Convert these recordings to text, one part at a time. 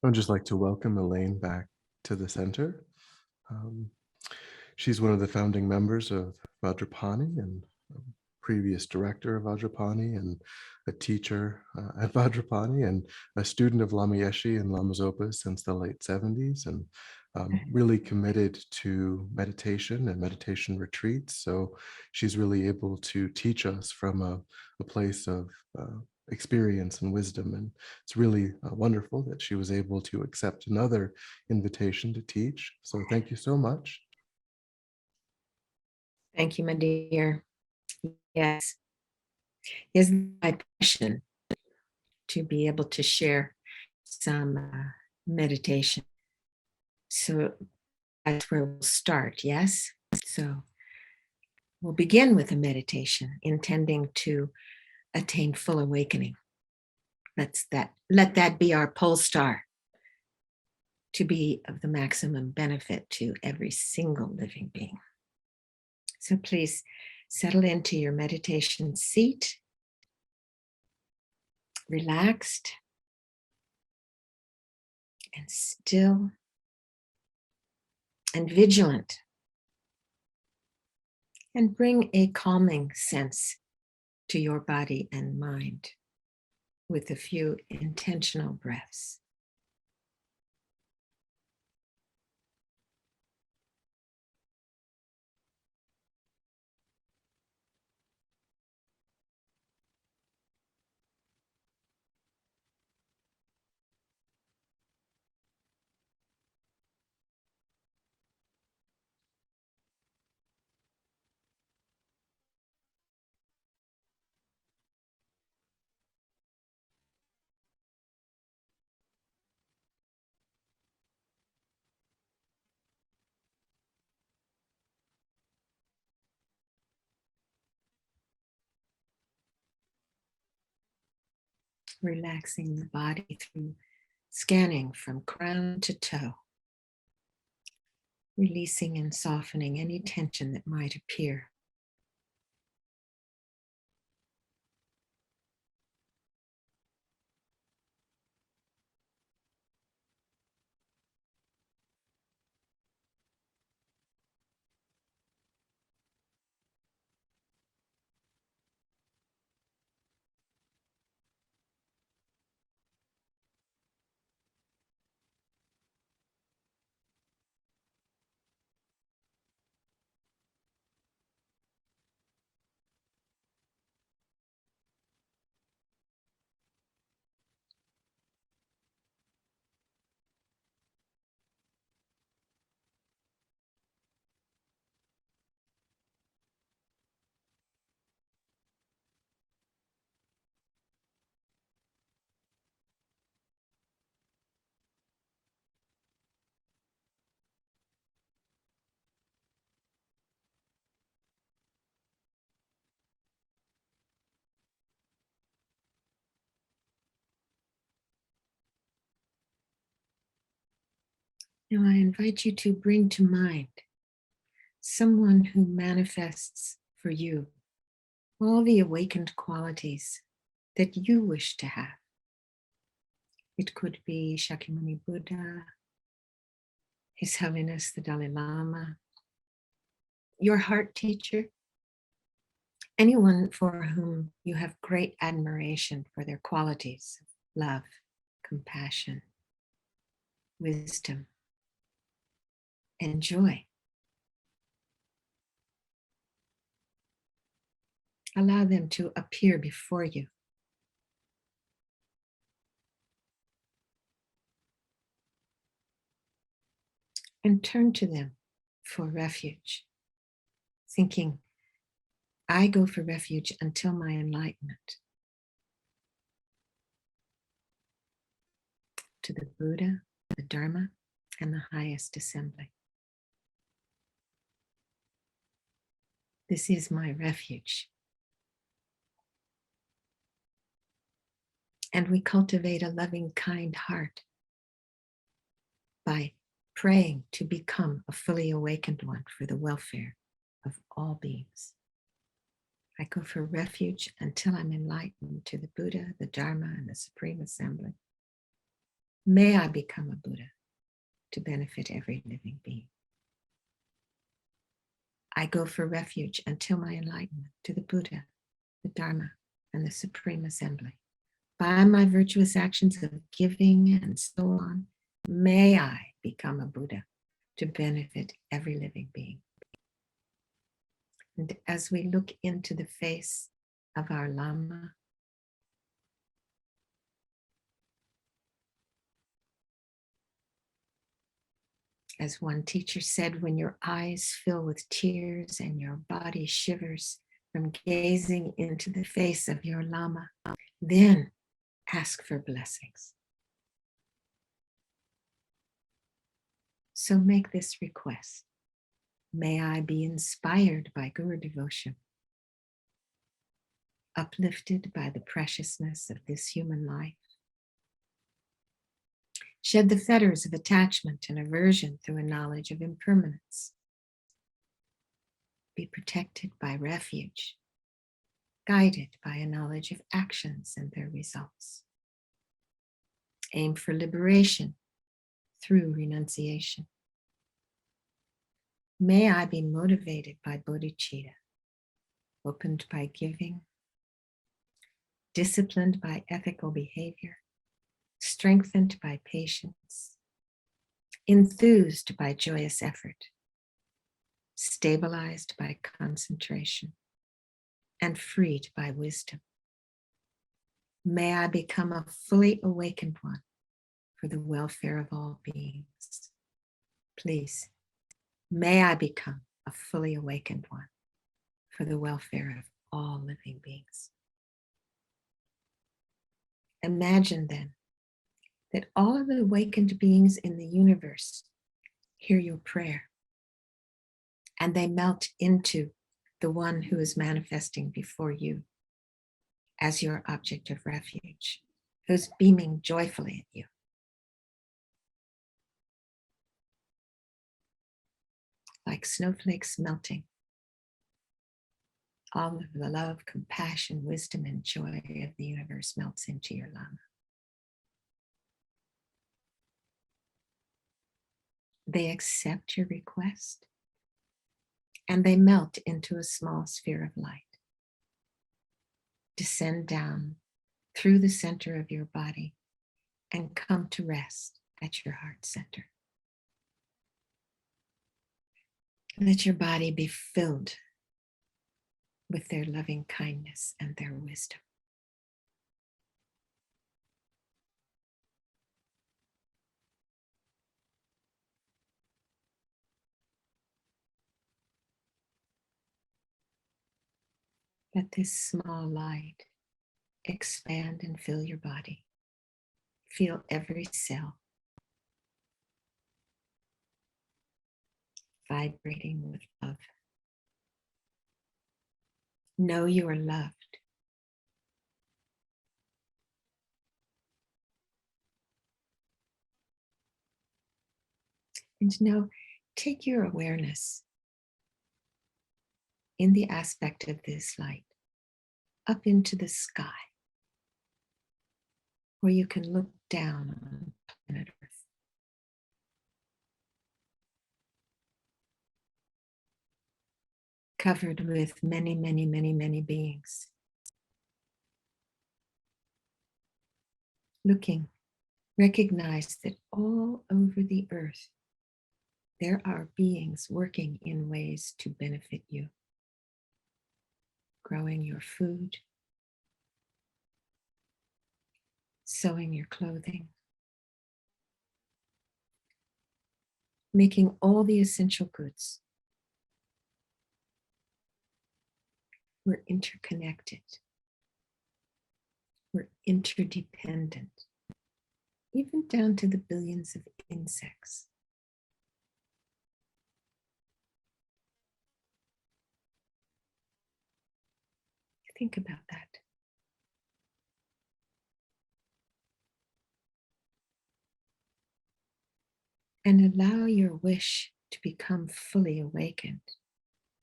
I'd just like to welcome Elaine back to the center. Um, she's one of the founding members of Vajrapani and a previous director of Vajrapani and a teacher at Vajrapani and a student of Lama Yeshe and Lama Zopa since the late 70s and really committed to meditation and meditation retreats. So she's really able to teach us from a place of experience and wisdom. And it's really wonderful that she was able to accept another invitation to teach. So thank you so much. Thank you, my dear. Yes, it's my passion to be able to share some meditation. So that's where we'll start, yes? So we'll begin with a meditation intending to attain full awakening. Let that be our pole star to be of the maximum benefit to every single living being. So please settle into your meditation seat, relaxed and still and vigilant, and bring a calming sense to your body and mind with a few intentional breaths. Relaxing the body through scanning from crown to toe, releasing and softening any tension that might appear. Now I invite you to bring to mind someone who manifests for you all the awakened qualities that you wish to have. It could be Shakyamuni Buddha, His Holiness the Dalai Lama, your heart teacher, anyone for whom you have great admiration for their qualities of love, compassion, wisdom, and joy. Allow them to appear before you. And turn to them for refuge, thinking, I go for refuge until my enlightenment. To the Buddha, the Dharma, and the highest assembly. This is my refuge. And we cultivate a loving, kind heart by praying to become a fully awakened one for the welfare of all beings. I go for refuge until I'm enlightened to the Buddha, the Dharma, and the Supreme Assembly. May I become a Buddha to benefit every living being. I go for refuge until my enlightenment to the Buddha, the Dharma, and the Supreme Assembly. By my virtuous actions of giving and so on, may I become a Buddha to benefit every living being. And as we look into the face of our Lama, as one teacher said, when your eyes fill with tears and your body shivers from gazing into the face of your Lama, then ask for blessings. So make this request. May I be inspired by Guru devotion, uplifted by the preciousness of this human life, shed the fetters of attachment and aversion through a knowledge of impermanence, be protected by refuge, guided by a knowledge of actions and their results, aim for liberation through renunciation. May I be motivated by bodhicitta, opened by giving, disciplined by ethical behavior, strengthened by patience, enthused by joyous effort, stabilized by concentration, and freed by wisdom. May I become a fully awakened one for the welfare of all beings. Please, may I become a fully awakened one for the welfare of all living beings. Imagine then that all of the awakened beings in the universe hear your prayer and they melt into the one who is manifesting before you as your object of refuge, who's beaming joyfully at you. Like snowflakes melting, all of the love, compassion, wisdom, and joy of the universe melts into your Lama. They accept your request and they melt into a small sphere of light. Descend down through the center of your body and come to rest at your heart center. Let your body be filled with their loving kindness and their wisdom. Let this small light expand and fill your body. Feel every cell vibrating with love. Know you are loved. And know, take your awareness in the aspect of this light up into the sky, where you can look down on planet Earth. Covered with many, many, many, many beings. Looking, recognize that all over the earth, there are beings working in ways to benefit you. Growing your food, sewing your clothing, making all the essential goods. We're interconnected. We're interdependent, even down to the billions of insects. Think about that. And allow your wish to become fully awakened,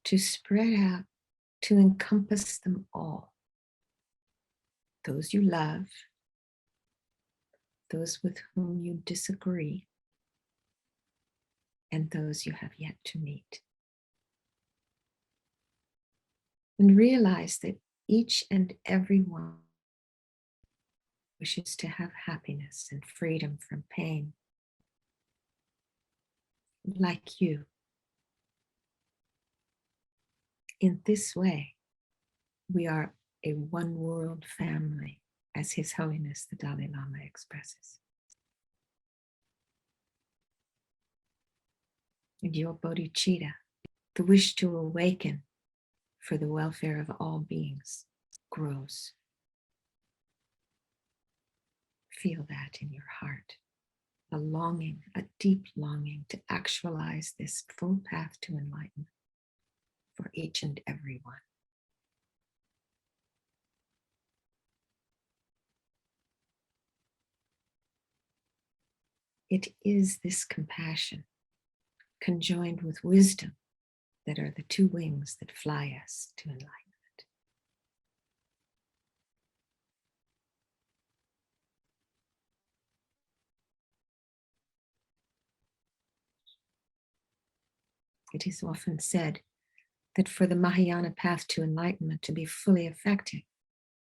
to spread out, to encompass them all. Those you love, those with whom you disagree, and those you have yet to meet. And realize that each and every one wishes to have happiness and freedom from pain, like you. In this way, we are a one world family, as His Holiness the Dalai Lama expresses. And your bodhicitta, the wish to awaken for the welfare of all beings, grows. Feel that in your heart, a longing, a deep longing to actualize this full path to enlightenment for each and every one. It is this compassion, conjoined with wisdom, that are the two wings that fly us to enlightenment. It is often said that for the Mahayana path to enlightenment to be fully effective,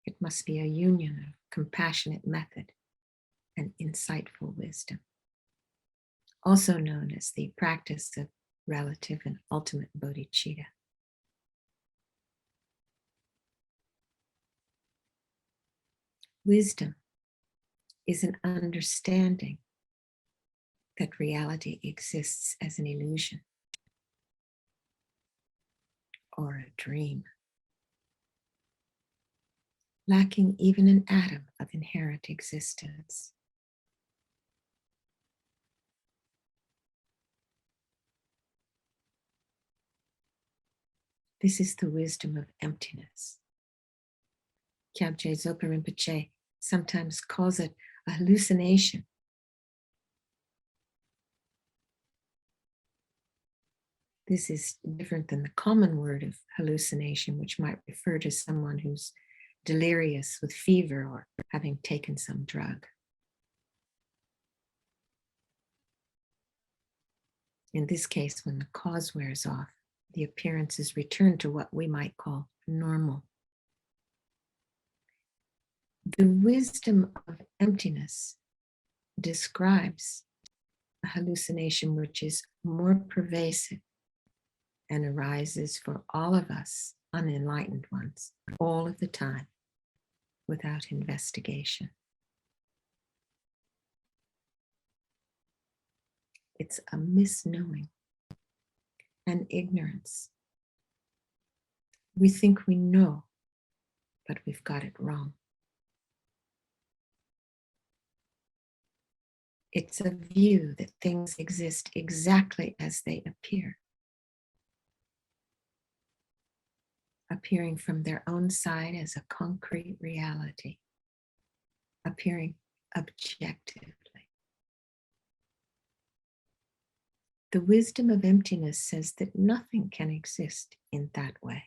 it must be a union of compassionate method and insightful wisdom, also known as the practice of relative and ultimate bodhicitta. Wisdom is an understanding that reality exists as an illusion or a dream, lacking even an atom of inherent existence. This is the wisdom of emptiness. Kyabje Zopa Rinpoche sometimes calls it a hallucination. This is different than the common word of hallucination, which might refer to someone who's delirious with fever or having taken some drug. In this case, when the cause wears off, the appearances return to what we might call normal. The wisdom of emptiness describes a hallucination which is more pervasive and arises for all of us unenlightened ones all of the time without investigation. It's a misknowing and ignorance. We think we know, but we've got it wrong. It's a view that things exist exactly as they appear, appearing from their own side as a concrete reality, appearing objectively. The wisdom of emptiness says that nothing can exist in that way,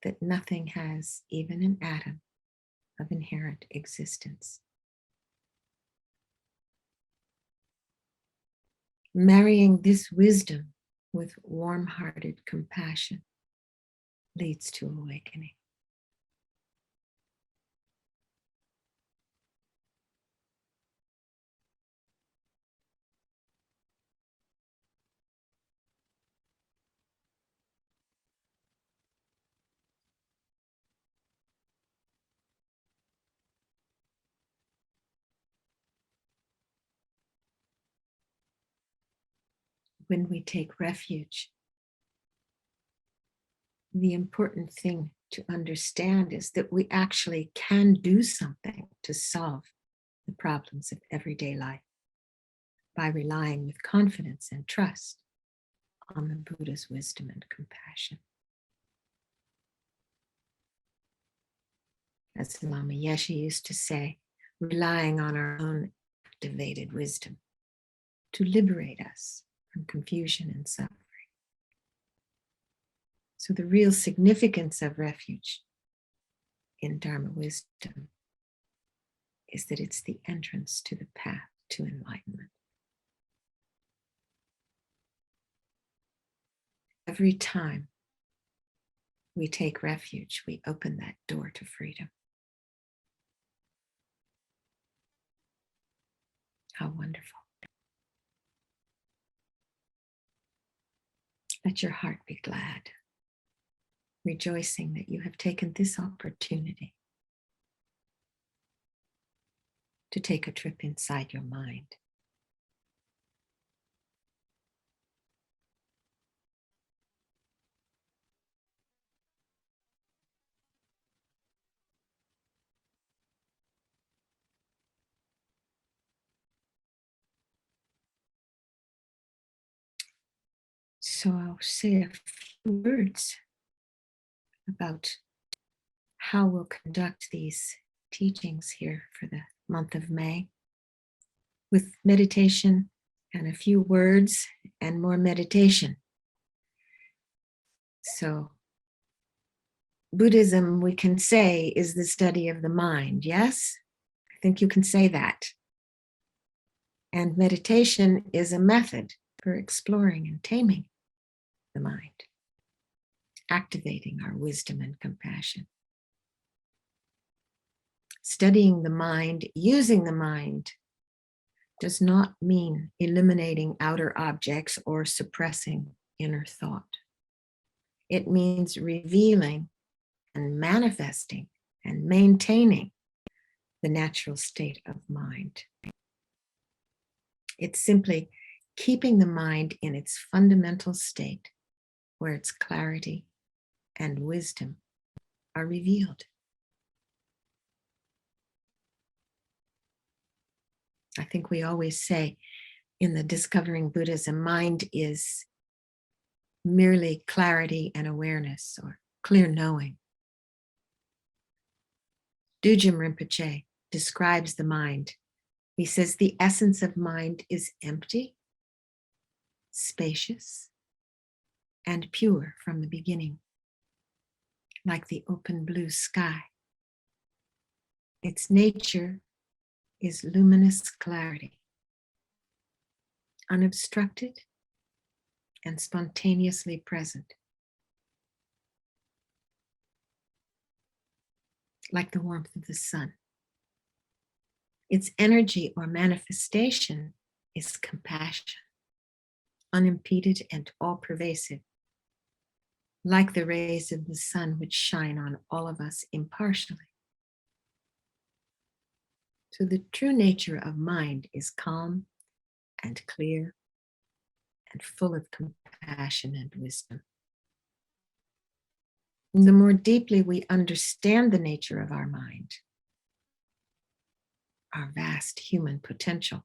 that nothing has even an atom of inherent existence. Marrying this wisdom with warm-hearted compassion leads to awakening. When we take refuge, the important thing to understand is that we actually can do something to solve the problems of everyday life by relying with confidence and trust on the Buddha's wisdom and compassion. As Lama Yeshe used to say, relying on our own activated wisdom to liberate us from confusion and suffering. So the real significance of refuge in Dharma wisdom is that it's the entrance to the path to enlightenment. Every time we take refuge, we open that door to freedom. How wonderful. Let your heart be glad, rejoicing that you have taken this opportunity to take a trip inside your mind. So I'll say a few words about how we'll conduct these teachings here for the month of May, with meditation and a few words and more meditation. So Buddhism, we can say, is the study of the mind. Yes, I think you can say that. And meditation is a method for exploring and taming the mind, activating our wisdom and compassion. Studying the mind, using the mind, does not mean eliminating outer objects or suppressing inner thought. It means revealing and manifesting and maintaining the natural state of mind. It's simply keeping the mind in its fundamental state where its clarity and wisdom are revealed. I think we always say in the Discovering Buddhism, mind is merely clarity and awareness, or clear knowing. Dudjom Rinpoche describes the mind. He says the essence of mind is empty, spacious, and pure from the beginning, like the open blue sky. Its nature is luminous clarity, unobstructed and spontaneously present, like the warmth of the sun. Its energy or manifestation is compassion, unimpeded and all-pervasive, like the rays of the sun which shine on all of us impartially. So the true nature of mind is calm and clear and full of compassion and wisdom. And the more deeply we understand the nature of our mind, our vast human potential,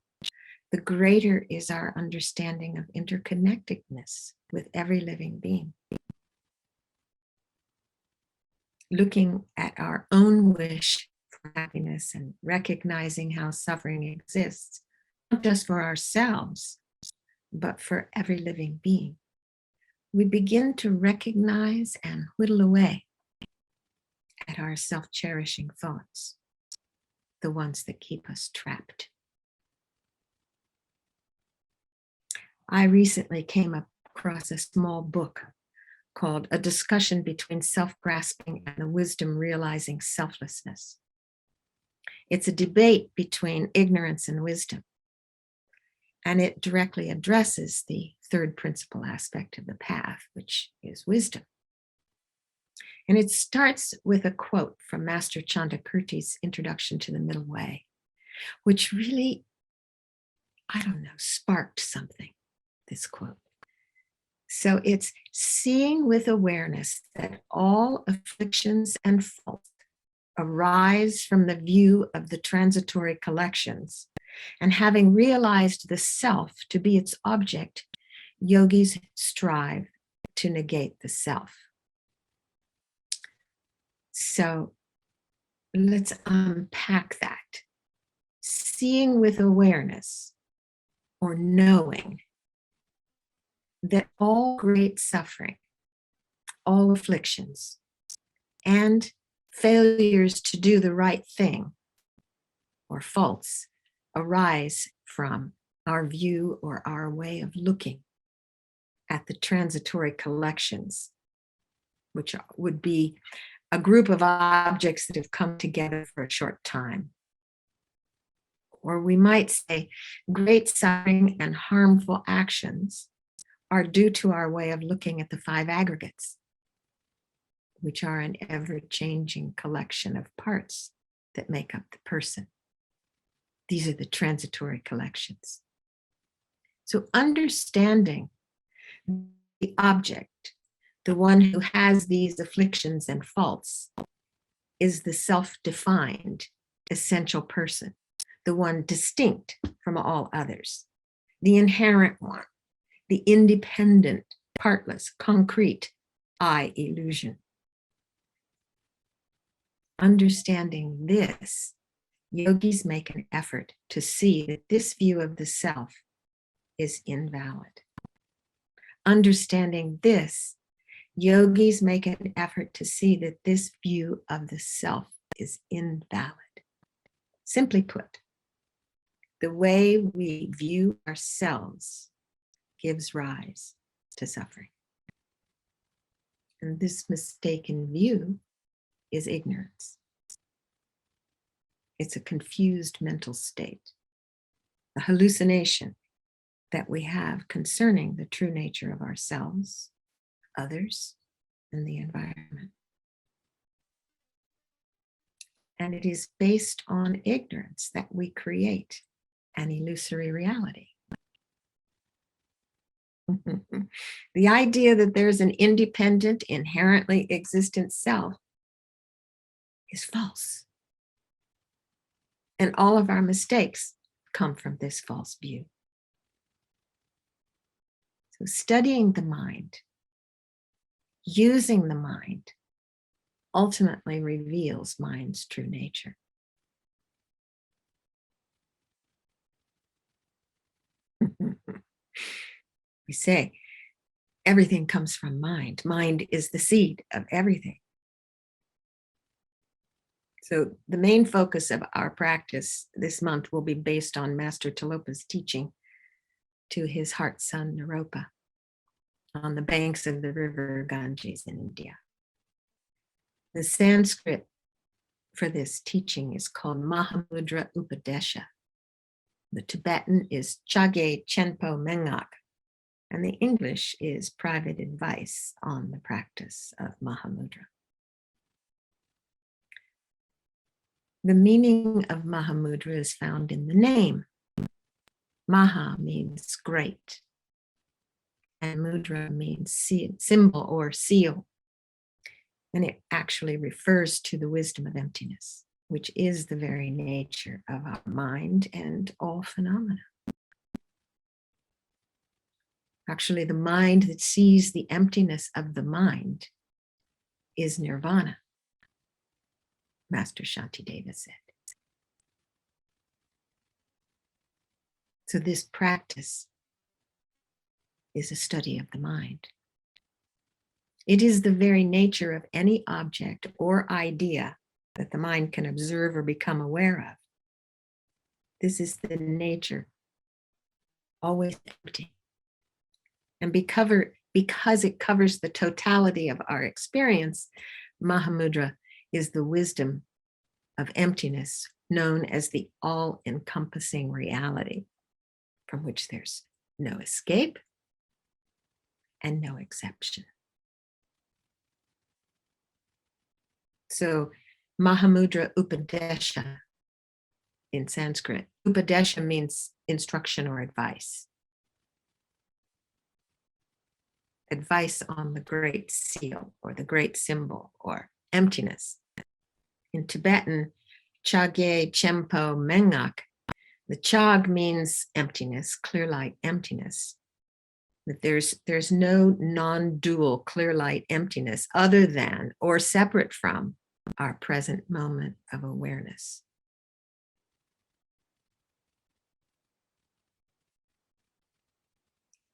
the greater is our understanding of interconnectedness with every living being. Looking at our own wish for happiness and recognizing how suffering exists, not just for ourselves, but for every living being, we begin to recognize and whittle away at our self-cherishing thoughts, the ones that keep us trapped. I recently came across a small book called A Discussion Between Self-Grasping and the Wisdom Realizing Selflessness. It's a debate between ignorance and wisdom, and it directly addresses the third principal aspect of the path, which is wisdom. And it starts with a quote from Master Chandakirti's Introduction to the Middle Way, which really, sparked something, this quote. So it's seeing with awareness that all afflictions and faults arise from the view of the transitory collections, and having realized the self to be its object, yogis strive to negate the self. So let's unpack that. Seeing with awareness, or knowing, that all great suffering, all afflictions, and failures to do the right thing or false arise from our view or our way of looking at the transitory collections, which would be a group of objects that have come together for a short time. Or we might say great suffering and harmful actions are due to our way of looking at the five aggregates, which are an ever-changing collection of parts that make up the person. These are the transitory collections. So understanding the object, the one who has these afflictions and faults, is the self-defined essential person, the one distinct from all others, the inherent one, the independent, partless, concrete I illusion. Understanding this, yogis make an effort to see that this view of the self is invalid. Understanding this, yogis make an effort to see that this view of the self is invalid. Simply put, the way we view ourselves gives rise to suffering. And this mistaken view is ignorance. It's a confused mental state, a hallucination that we have concerning the true nature of ourselves, others, and the environment. And it is based on ignorance that we create an illusory reality. The idea that there's an independent, inherently existent self is false. And all of our mistakes come from this false view. So studying the mind, using the mind, ultimately reveals mind's true nature. We say everything comes from mind. Mind is the seed of everything. So the main focus of our practice this month will be based on Master Tilopa's teaching to his heart son Naropa on the banks of the river Ganges in India. The Sanskrit for this teaching is called Mahamudra Upadesha. The Tibetan is Chage Chenpo Mengak, and the English is Private Advice on the Practice of Mahamudra. The meaning of Mahamudra is found in the name. Maha means great, and mudra means symbol or seal. And it actually refers to the wisdom of emptiness, which is the very nature of our mind and all phenomena. Actually, the mind that sees the emptiness of the mind is nirvana, Master Shantideva said. So this practice is a study of the mind. It is the very nature of any object or idea that the mind can observe or become aware of. This is the nature, always empty. And because it covers the totality of our experience, Mahamudra is the wisdom of emptiness, known as the all-encompassing reality, from which there's no escape and no exception. So Mahamudra Upadesha in Sanskrit. Upadesha means instruction or advice. Advice on the great seal or the great symbol or emptiness. In Tibetan, Chage Chenpo Mengak, the Chag means emptiness, clear light emptiness. That there's no non-dual clear light emptiness other than or separate from our present moment of awareness.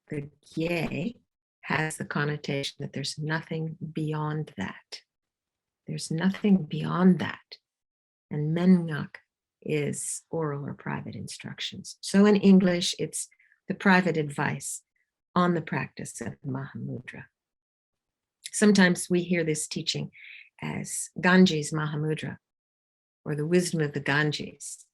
The Gye has the connotation that there's nothing beyond that. There's nothing beyond that. And Mengak is oral or private instructions. So in English, it's the private advice on the practice of Mahamudra. Sometimes we hear this teaching as Ganges Mahamudra, or the wisdom of the Ganges.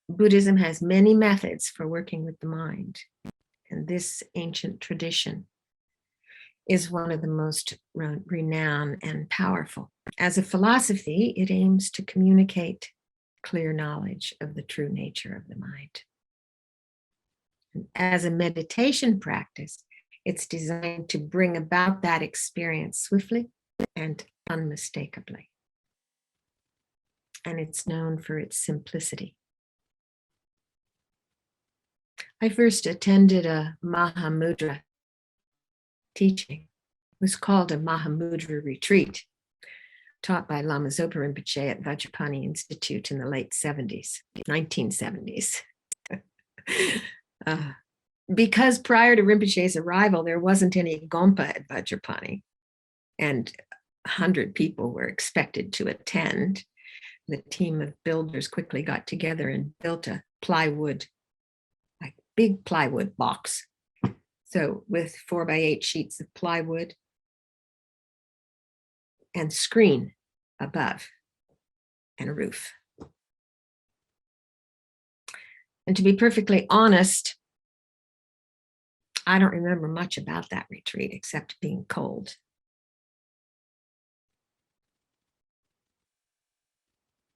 Buddhism has many methods for working with the mind, and this ancient tradition is one of the most renowned and powerful. As a philosophy, it aims to communicate clear knowledge of the true nature of the mind. And as a meditation practice, it's designed to bring about that experience swiftly and unmistakably. And it's known for its simplicity. I first attended a Mahamudra teaching. It was called a Mahamudra Retreat, taught by Lama Zopa Rinpoche at Vajrapani Institute in the late 1970s. Because prior to Rinpoche's arrival, there wasn't any Gompa at Vajrapani, and 100 people were expected to attend. The team of builders quickly got together and built a plywood, like big plywood box. So with 4x8 sheets of plywood and screen above and a roof. And to be perfectly honest, I don't remember much about that retreat except being cold.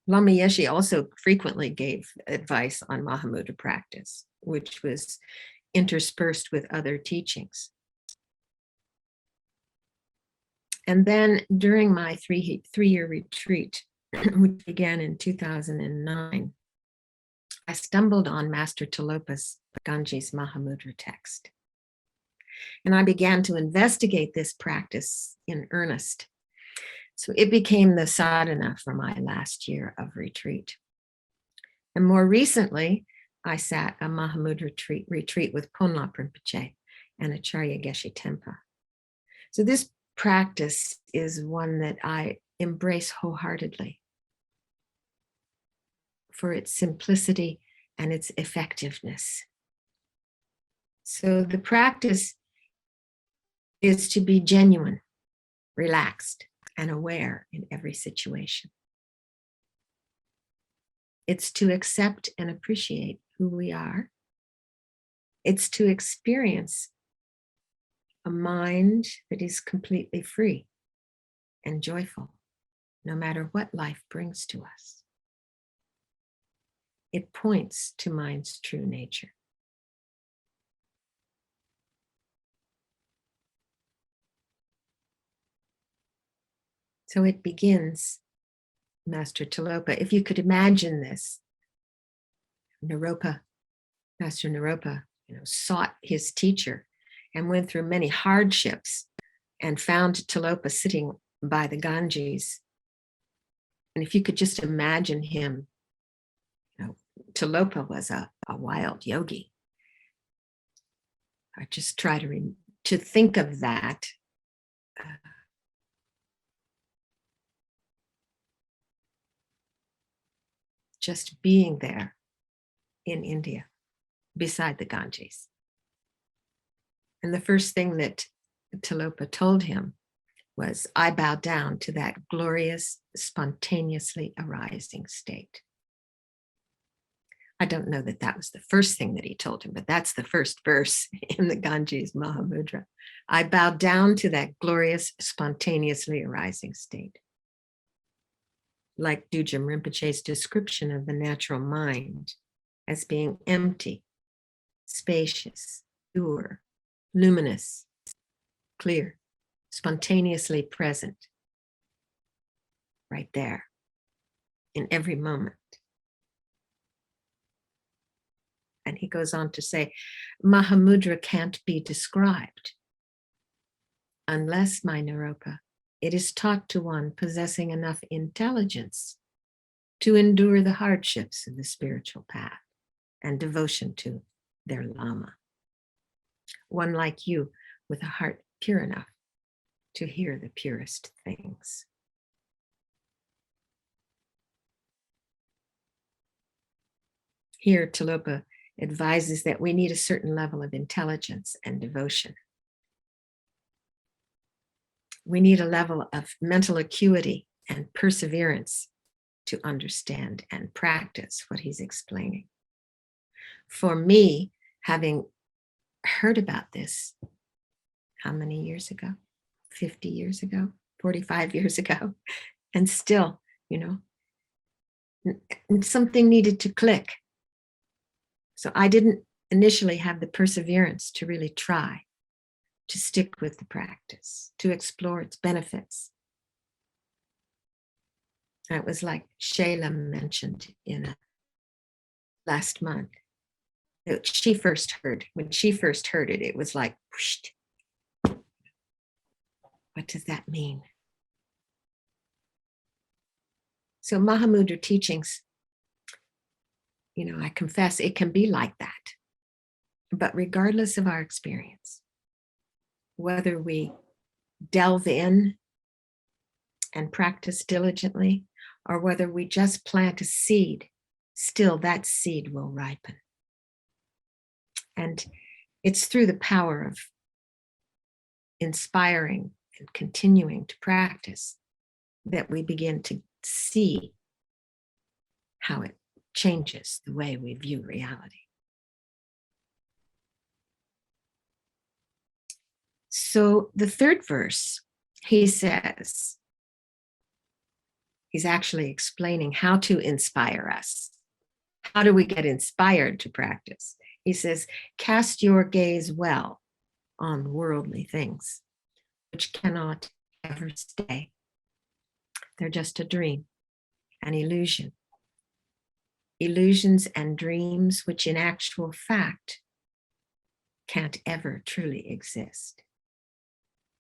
Lama Yeshe also frequently gave advice on Mahamudra practice, which was interspersed with other teachings. And then during my three-year retreat, which began in 2009, I stumbled on Master Tilopa's Ganges Mahamudra text. And I began to investigate this practice in earnest. So it became the sadhana for my last year of retreat. And more recently, I sat a Mahamudra retreat with Ponlop Rinpoche and Acharya Geshe Tempa. So this practice is one that I embrace wholeheartedly for its simplicity and its effectiveness. So the practice is to be genuine, relaxed, and aware in every situation. It's to accept and appreciate who we are. It's to experience a mind that is completely free and joyful, no matter what life brings to us. It points to mind's true nature. So it begins, Master Tilopa, if you could imagine this, Master Naropa, sought his teacher and went through many hardships and found Tilopa sitting by the Ganges. And if you could just imagine him, Tilopa was a wild yogi. I just try to think of that. Just being there in India beside the Ganges. And the first thing that Tilopa told him was, I bow down to that glorious, spontaneously arising state. I don't know that that was the first thing that he told him, but that's the first verse in the Ganges Mahamudra. I bow down to that glorious, spontaneously arising state. Like Dudjom Rinpoche's description of the natural mind as being empty, spacious, pure, luminous, clear, spontaneously present, right there, in every moment. And he goes on to say, Mahamudra can't be described unless, my Naropa, it is taught to one possessing enough intelligence to endure the hardships of the spiritual path and devotion to their Lama. One like you with a heart pure enough to hear the purest things. Here, Tilopa advises that we need a certain level of intelligence and devotion. We need a level of mental acuity and perseverance to understand and practice what he's explaining. For me, having heard about this, how many years ago? 50 years ago, 45 years ago, and still, something needed to click. So I didn't initially have the perseverance to really try to stick with the practice, to explore its benefits. It was like Shayla mentioned last month. When she first heard it, it was like, whoosh. What does that mean? So Mahamudra teachings, I confess it can be like that. But regardless of our experience, whether we delve in and practice diligently, or whether we just plant a seed, still that seed will ripen. And it's through the power of inspiring and continuing to practice that we begin to see how it changes the way we view reality. So the third verse, he says, he's actually explaining how to inspire us. How do we get inspired to practice? He says, cast your gaze well on worldly things, which cannot ever stay. They're just a dream, an illusion. Illusions and dreams which in actual fact can't ever truly exist.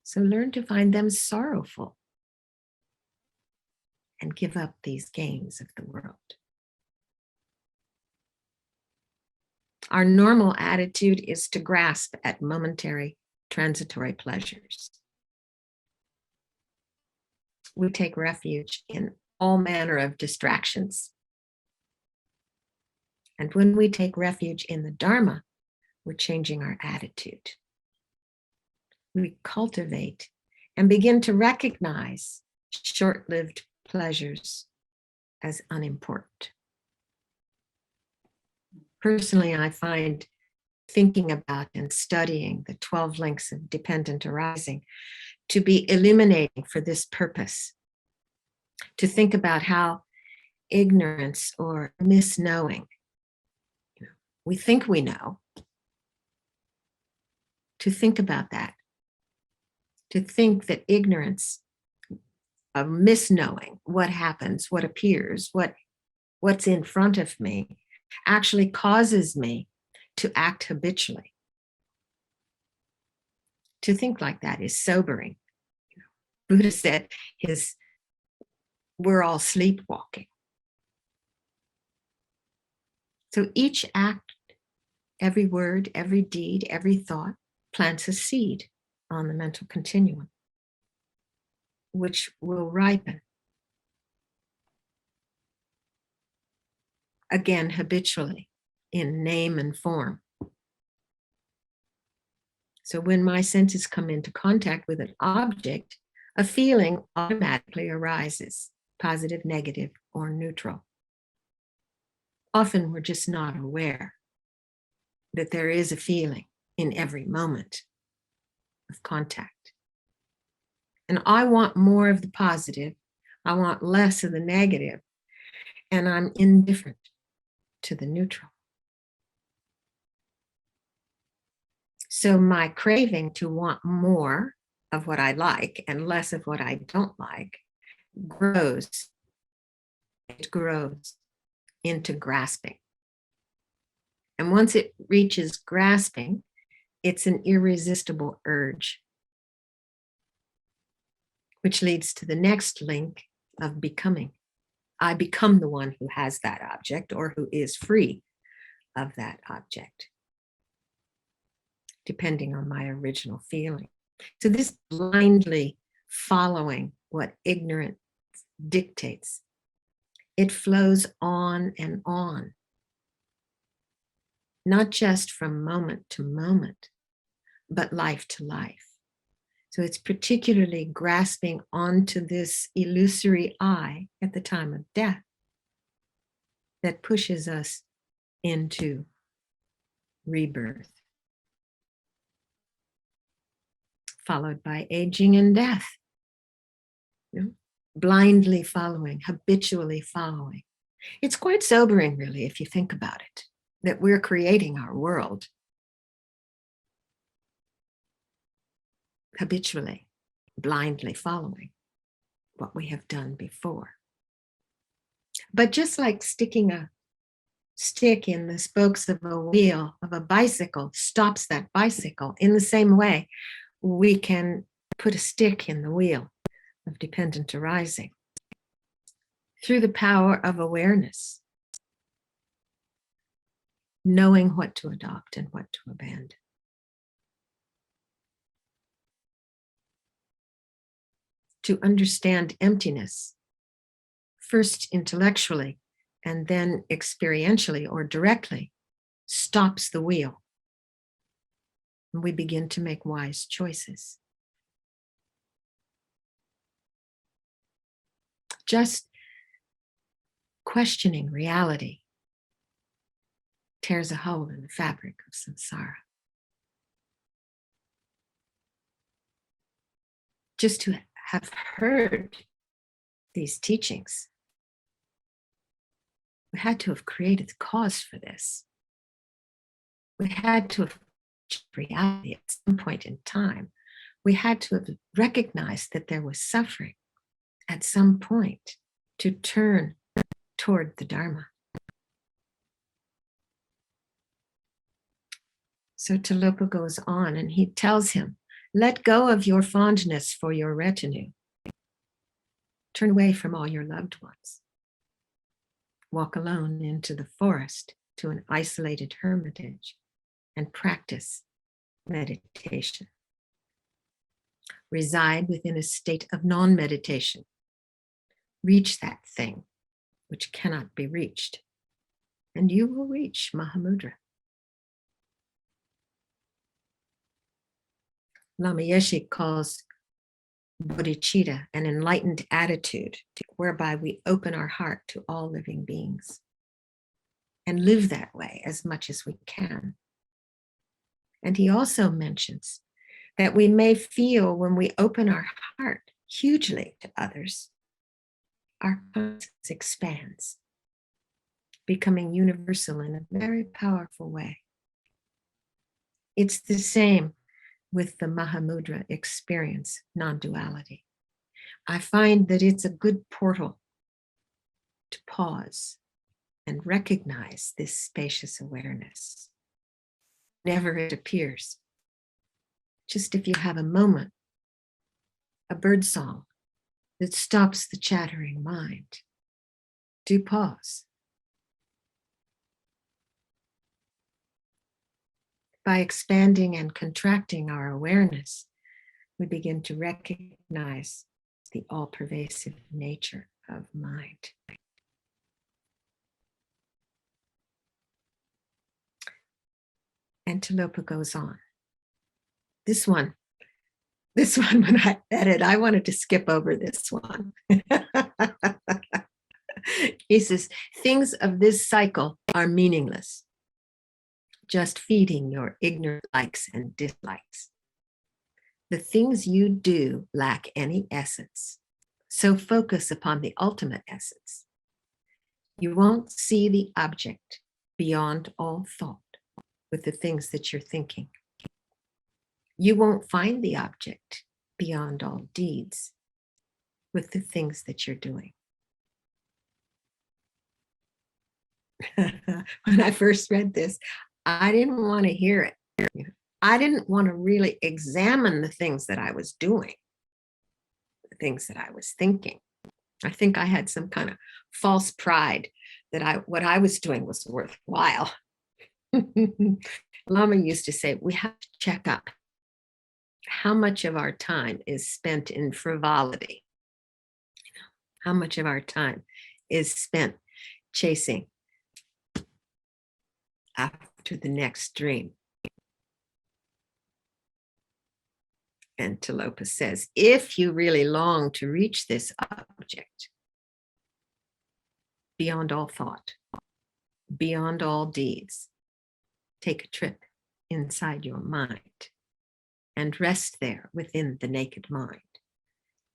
So learn to find them sorrowful and give up these games of the world. Our normal attitude is to grasp at momentary, transitory pleasures. We take refuge in all manner of distractions. And when we take refuge in the Dharma, we're changing our attitude. We cultivate and begin to recognize short-lived pleasures as unimportant. Personally, I find thinking about and studying the 12 links of dependent arising to be illuminating for this purpose, to think about how ignorance or misknowing, we think we know, to think about that, to think that ignorance of misknowing what happens, what appears, what's in front of me, actually causes me to act habitually. To think like that is sobering. Buddha said we're all sleepwalking. So each act, every word, every deed, every thought plants a seed on the mental continuum, which will ripen. Again, habitually, in name and form. So when my senses come into contact with an object, a feeling automatically arises, positive, negative, or neutral. Often we're just not aware that there is a feeling in every moment of contact. And I want more of the positive, I want less of the negative, and I'm indifferent to the neutral. So my craving to want more of what I like and less of what I don't like grows. It grows into grasping. And once it reaches grasping, it's an irresistible urge, which leads to the next link of becoming. I become the one who has that object or who is free of that object, depending on my original feeling. So this blindly following what ignorance dictates, it flows on and on. not just from moment to moment, but life to life. So it's particularly grasping onto this illusory I at the time of death that pushes us into rebirth, followed by aging and death. You know, blindly following, habitually following. It's quite sobering, really, if you think about it, that we're creating our world habitually, blindly following what we have done before. But just like sticking a stick in the spokes of a wheel of a bicycle stops that bicycle, in the same way, we can put a stick in the wheel of dependent arising through the power of awareness, knowing what to adopt and what to abandon. To understand emptiness, first intellectually and then experientially or directly, stops the wheel. And we begin to make wise choices. Just questioning reality tears a hole in the fabric of samsara. Just to have heard these teachings, we had to have created the cause for this. We had to have reality at some point in time. We had to have recognized that there was suffering at some point to turn toward the Dharma. So Tilopa goes on and he tells him, let go of your fondness for your retinue. Turn away from all your loved ones. Walk alone into the forest to an isolated hermitage and practice meditation. Reside within a state of non-meditation. Reach that thing which cannot be reached, and you will reach Mahamudra. Lama Yeshe calls bodhicitta an enlightened attitude whereby we open our heart to all living beings and live that way as much as we can. And he also mentions that we may feel when we open our heart hugely to others, our consciousness expands, becoming universal in a very powerful way. It's the same with the Mahamudra experience, non-duality. I find that it's a good portal to pause and recognize this spacious awareness. Whenever it appears, just if you have a moment, a bird song that stops the chattering mind, do pause. By expanding and contracting our awareness, we begin to recognize the all-pervasive nature of mind. And Tilopa goes on. This one, when I read it, I wanted to skip over this one. He says, things of this cycle are meaningless, just feeding your ignorant likes and dislikes. The things you do lack any essence, so focus upon the ultimate essence. You won't see the object beyond all thought with the things that you're thinking. You won't find the object beyond all deeds with the things that you're doing. When I first read this, I didn't want to hear it. I didn't want to really examine the things that I was doing, the things that I was thinking. I think I had some kind of false pride that what I was doing was worthwhile. Lama used to say, we have to check up how much of our time is spent in frivolity. How much of our time is spent chasing after to the next dream. And Tilopa says, if you really long to reach this object, beyond all thought, beyond all deeds, take a trip inside your mind and rest there within the naked mind.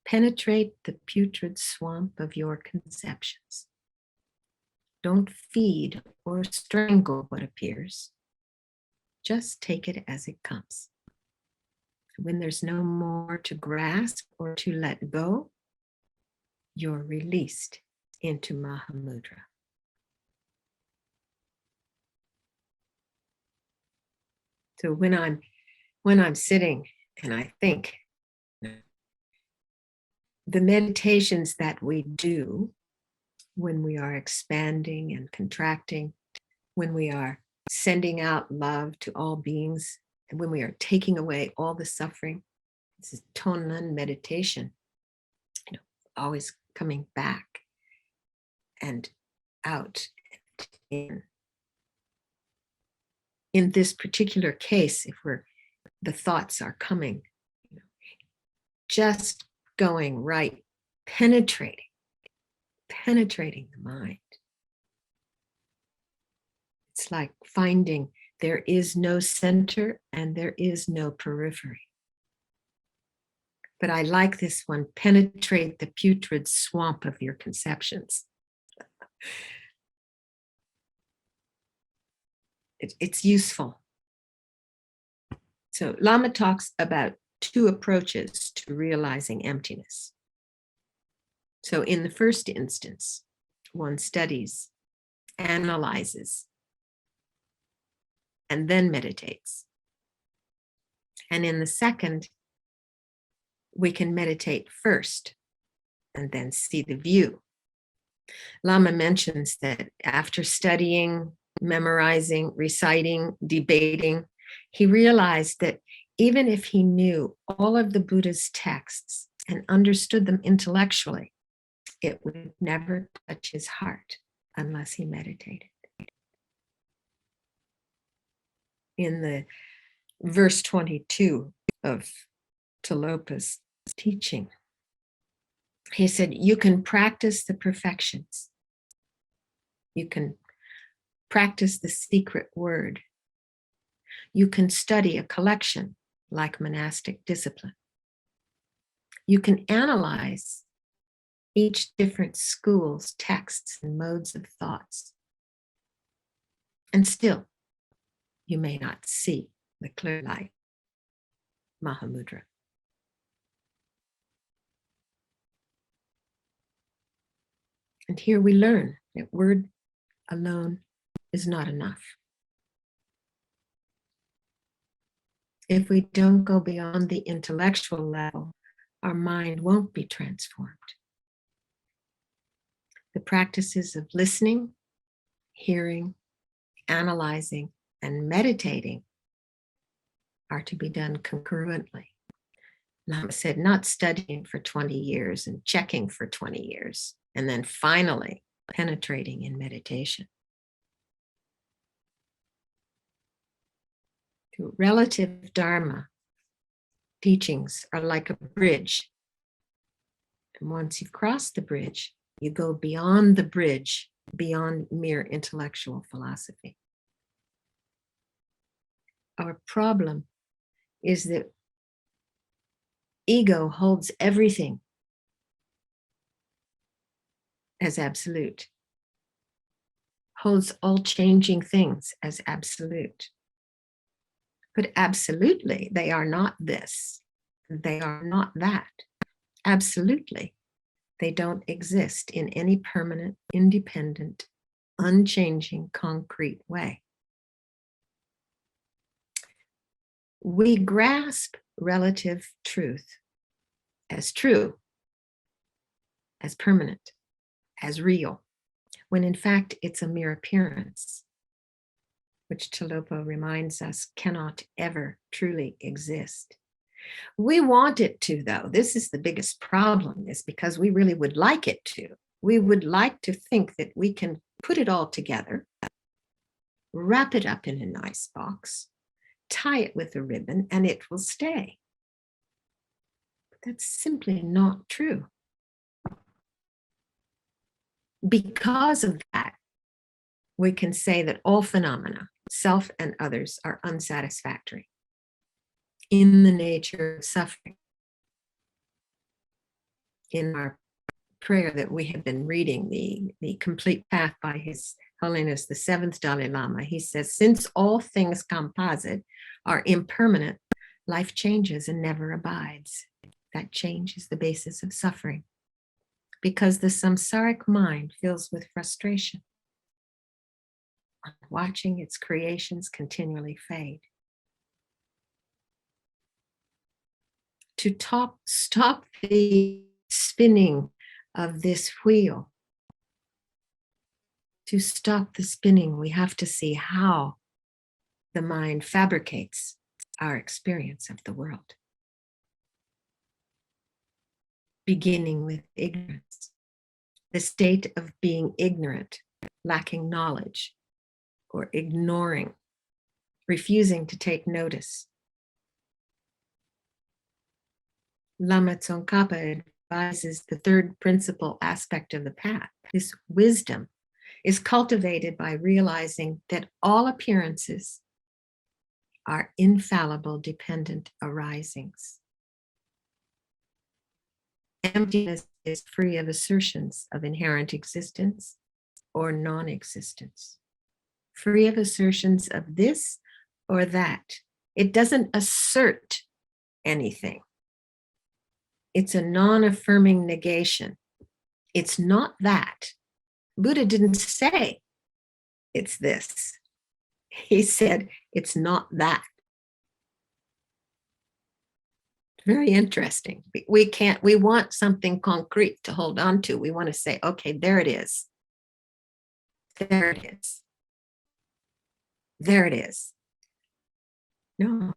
Penetrate the putrid swamp of your conceptions. Don't feed or strangle what appears. Just take it as it comes. When there's no more to grasp or to let go, you're released into Mahamudra. So when I'm sitting and I think, the meditations that we do when we are expanding and contracting, when we are sending out love to all beings, and when we are taking away all the suffering, this is Tonnan meditation, always coming back and out and in. In this particular case, if the thoughts are coming, just going right, penetrating the mind. It's like finding there is no center and there is no periphery. But I like this one, penetrate the putrid swamp of your conceptions. It's useful. So Lama talks about two approaches to realizing emptiness. So in the first instance, one studies, analyzes, and then meditates. And in the second, we can meditate first and then see the view. Lama mentions that after studying, memorizing, reciting, debating, he realized that even if he knew all of the Buddha's texts and understood them intellectually, it would never touch his heart unless he meditated. In the verse 22 of Tilopa's teaching, he said, you can practice the perfections. You can practice the secret word. You can study a collection like monastic discipline. You can analyze each different school's texts and modes of thoughts. And still, you may not see the clear light, Mahamudra. And here we learn that word alone is not enough. If we don't go beyond the intellectual level, our mind won't be transformed. The practices of listening, hearing, analyzing, and meditating are to be done concurrently. Lama said, not studying for 20 years and checking for 20 years, and then finally penetrating in meditation. Relative Dharma teachings are like a bridge. And once you've crossed the bridge, you go beyond the bridge, beyond mere intellectual philosophy. Our problem is that ego holds everything as absolute, holds all changing things as absolute. But absolutely, they are not this. They are not that. Absolutely, they don't exist in any permanent, independent, unchanging, concrete way. We grasp relative truth as true, as permanent, as real, when in fact it's a mere appearance, which Tilopa reminds us cannot ever truly exist. We want it to, though. This is the biggest problem, is because we really would like it to. We would like to think that we can put it all together wrap it up in a nice box, tie it with a ribbon, and it will stay. But that's simply not true. Because of that, we can say that all phenomena, self and others, are unsatisfactory in the nature of suffering. In our prayer that we have been reading, the Complete Path by His Holiness the Seventh Dalai Lama, he says, since all things composite are impermanent, life changes and never abides. That change is the basis of suffering, because the samsaric mind fills with frustration, watching its creations continually fade. To stop the spinning of this wheel, to stop the spinning, we have to see how the mind fabricates our experience of the world, beginning with ignorance, the state of being ignorant, lacking knowledge, or ignoring, refusing to take notice. Lama Tsongkhapa advises the third principal aspect of the path. This wisdom is cultivated by realizing that all appearances are infallible, dependent arisings. Emptiness is free of assertions of inherent existence or non-existence, free of assertions of this or that. It doesn't assert anything. It's a non-affirming negation. It's not that. Buddha didn't say it's this. He said it's not that. Very interesting. We want something concrete to hold on to. We want to say, okay, there it is. There it is. There it is. No.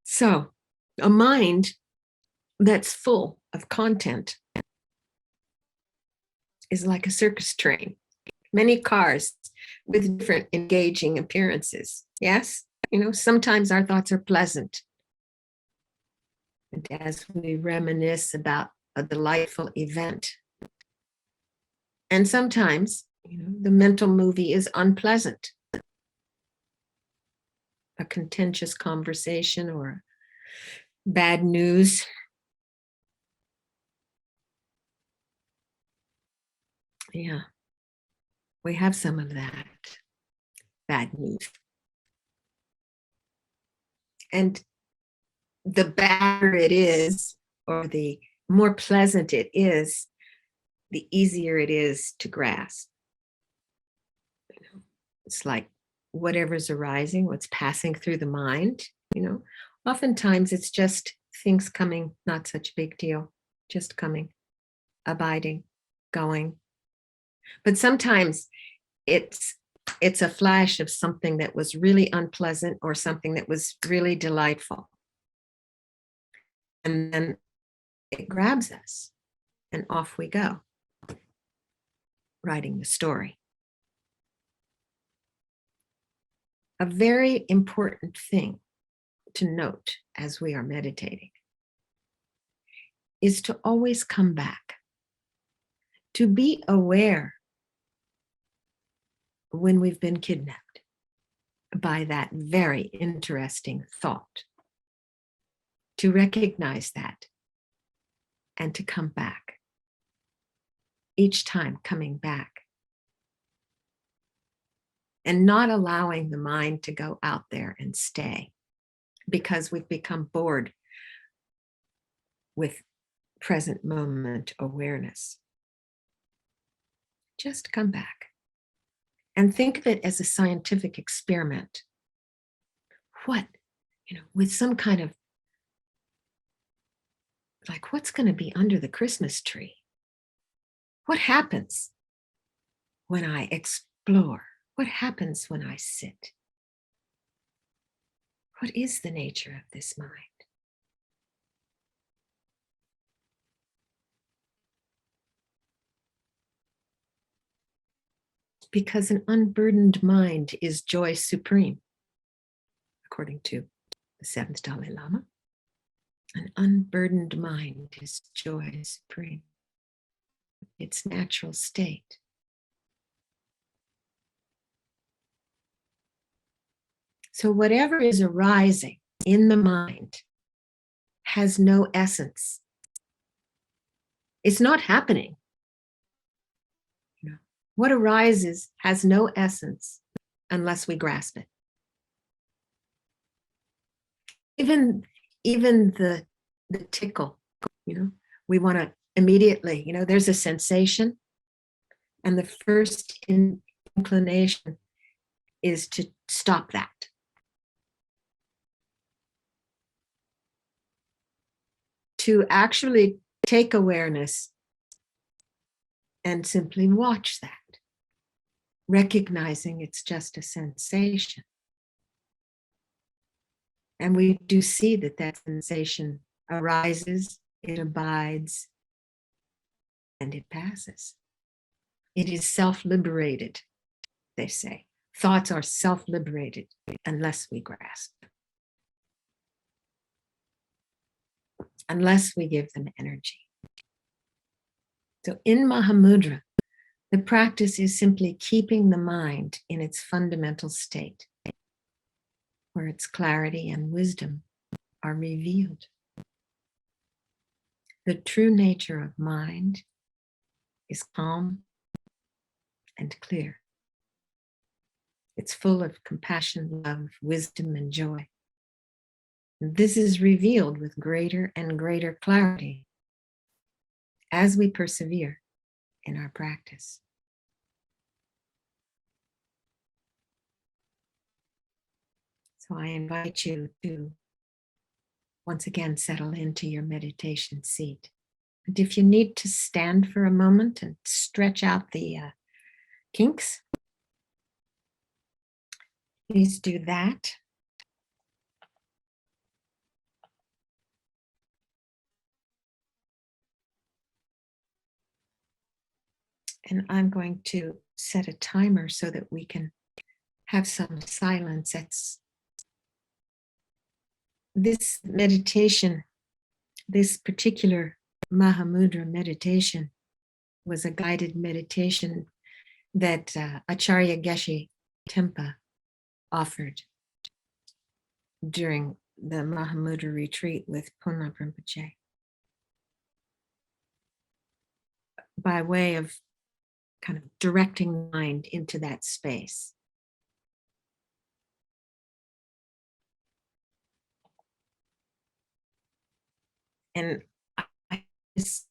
So, a mind that's full of content is like a circus train. Many cars with different engaging appearances. Yes? Sometimes our thoughts are pleasant. And as we reminisce about a delightful event. And sometimes, the mental movie is unpleasant. A contentious conversation or bad news. Yeah, we have some of that bad news. And the badder it is, or the more pleasant it is, the easier it is to grasp. It's like whatever's arising, what's passing through the mind, oftentimes it's just things coming, not such a big deal, just coming, abiding, going. But sometimes it's a flash of something that was really unpleasant or something that was really delightful. And then it grabs us and off we go, writing the story. A very important thing to note as we are meditating is to always come back, to be aware when we've been kidnapped by that very interesting thought, to recognize that and to come back, each time coming back. And not allowing the mind to go out there and stay because we've become bored with present moment awareness. Just come back and think of it as a scientific experiment. What, with some kind of, like, what's going to be under the Christmas tree? What happens when I explore? What happens when I sit? What is the nature of this mind? Because an unburdened mind is joy supreme, according to the seventh Dalai Lama. An unburdened mind is joy supreme, its natural state. So whatever is arising in the mind has no essence. It's not happening. What arises has no essence unless we grasp it. Even the tickle, we want to immediately, there's a sensation, and the first inclination is to stop that. To actually take awareness and simply watch that, recognizing it's just a sensation. And we do see that sensation arises, it abides, and it passes. It is self-liberated, they say. Thoughts are self-liberated unless we grasp, unless we give them energy. So in Mahamudra, the practice is simply keeping the mind in its fundamental state, where its clarity and wisdom are revealed. The true nature of mind is calm and clear. It's full of compassion, love, wisdom, and joy. And this is revealed with greater and greater clarity as we persevere in our practice. So I invite you to once again settle into your meditation seat. And if you need to stand for a moment and stretch out the kinks, please do that. And I'm going to set a timer so that we can have some silence. This meditation, this particular Mahamudra meditation, was a guided meditation that Acharya Geshe Tempa offered during the Mahamudra Retreat with Dudjom Rinpoche, by way of kind of directing the mind into that space. And this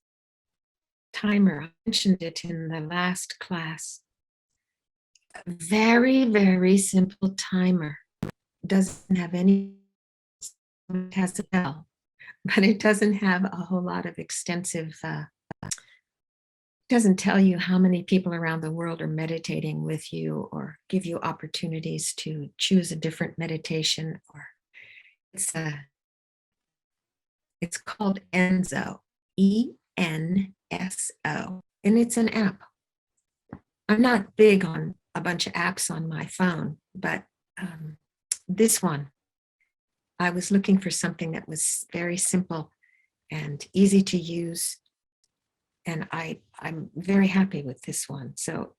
timer, I mentioned it in the last class, a very, very simple timer. Doesn't have any, it has a bell, but it doesn't have a whole lot of extensive, doesn't tell you how many people around the world are meditating with you or give you opportunities to choose a different meditation. Or it's called Enso, E-N-S-O, and it's an app. I'm not big on a bunch of apps on my phone, but this one, I was looking for something that was very simple and easy to use, and I'm very happy with this one. So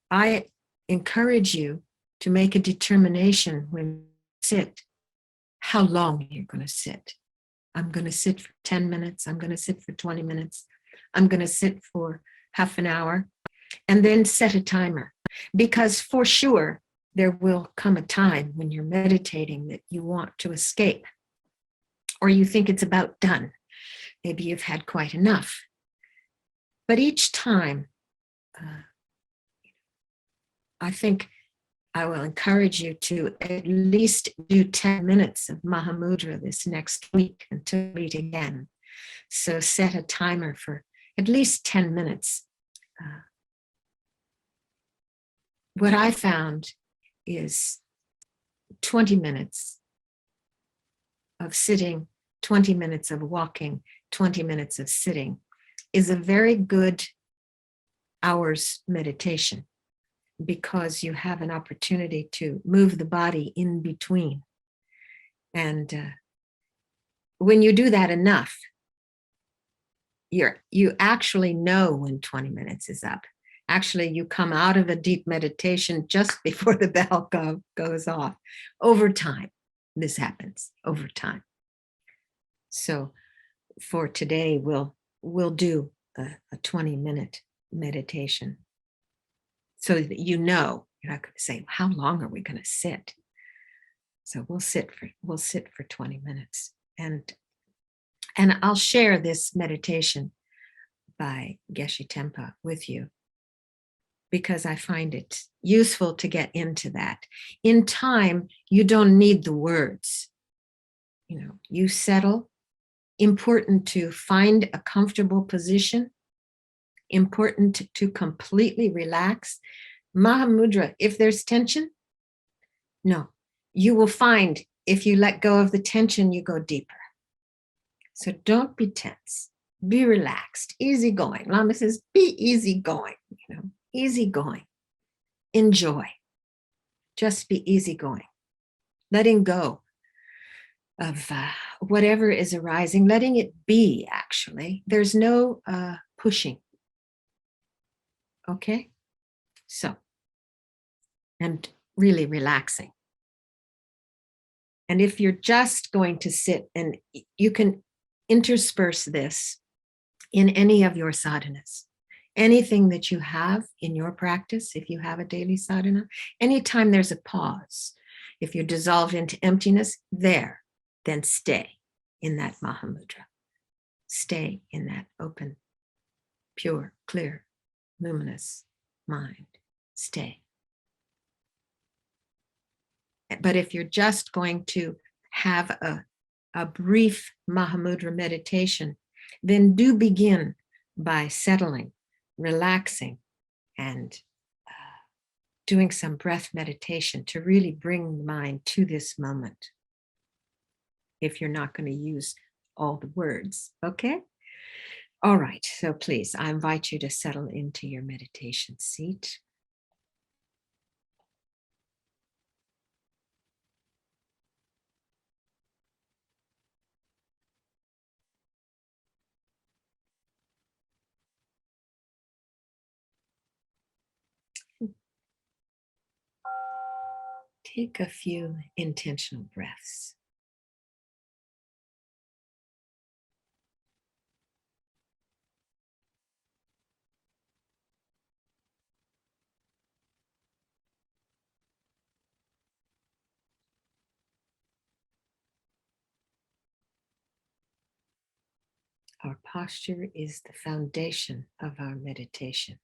I encourage you to make a determination when you sit, how long you're going to sit. I'm going to sit for 10 minutes. I'm going to sit for 20 minutes. I'm going to sit for half an hour, and then set a timer, because for sure there will come a time when you're meditating that you want to escape, or you think it's about done. Maybe you've had quite enough. But each time, I think I will encourage you to at least do 10 minutes of Mahamudra this next week until we meet again. So set a timer for at least 10 minutes. What I found is 20 minutes of sitting, 20 minutes of walking, 20 minutes of sitting is a very good hours meditation, because you have an opportunity to move the body in between. And when you do that enough, you actually know when 20 minutes is up. Actually, you come out of a deep meditation just before the bell goes off. Over time, this happens over time. So for today, we'll do a 20-minute meditation, so that you know you're not going to say, how long are we going to sit? So we'll sit for 20 minutes. And I'll share this meditation by Geshe Tempa with you, because I find it useful to get into that. In time, you don't need the words. You settle. Important to find a comfortable position. Important to completely relax. Mahamudra, if there's tension, no. You will find if you let go of the tension, you go deeper. So don't be tense. Be relaxed, easygoing. Lama says, be easygoing, easygoing. Enjoy. Just be easygoing. Letting go of whatever is arising, letting it be, actually. There's no pushing. Okay? So, and really relaxing. And if you're just going to sit, and you can intersperse this in any of your sadhanas, anything that you have in your practice, if you have a daily sadhana, anytime there's a pause, if you're dissolved into emptiness, then stay in that Mahamudra. Stay in that open, pure, clear, luminous mind. Stay. But if you're just going to have a brief Mahamudra meditation, then do begin by settling, relaxing, and doing some breath meditation to really bring the mind to this moment. If you're not going to use all the words, okay? All right, so please, I invite you to settle into your meditation seat. Take a few intentional breaths. Our posture is the foundation of our meditation.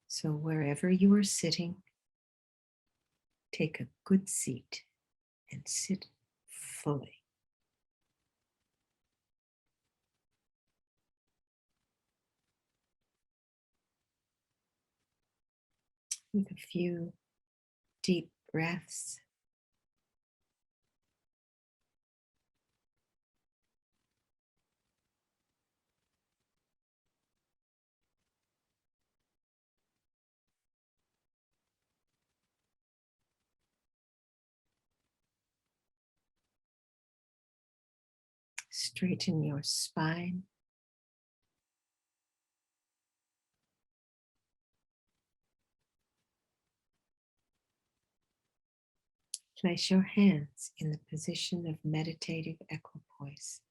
So wherever you are sitting, take a good seat and sit fully. Take a few deep breaths. Straighten your spine. Place your hands in the position of meditative equipoise.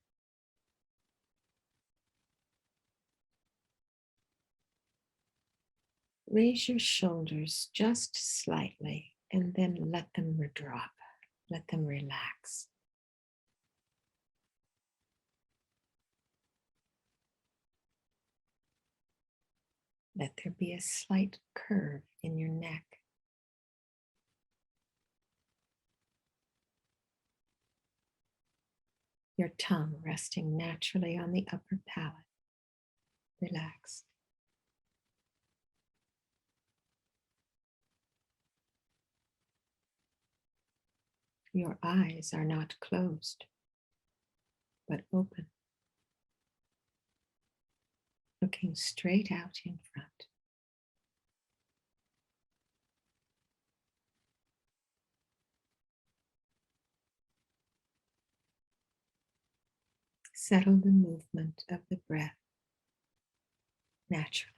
Raise your shoulders just slightly and then let them drop. Let them relax. Let there be a slight curve in your neck. Your tongue resting naturally on the upper palate. Relaxed. Your eyes are not closed, but open. looking straight out in front. Settle the movement of the breath naturally.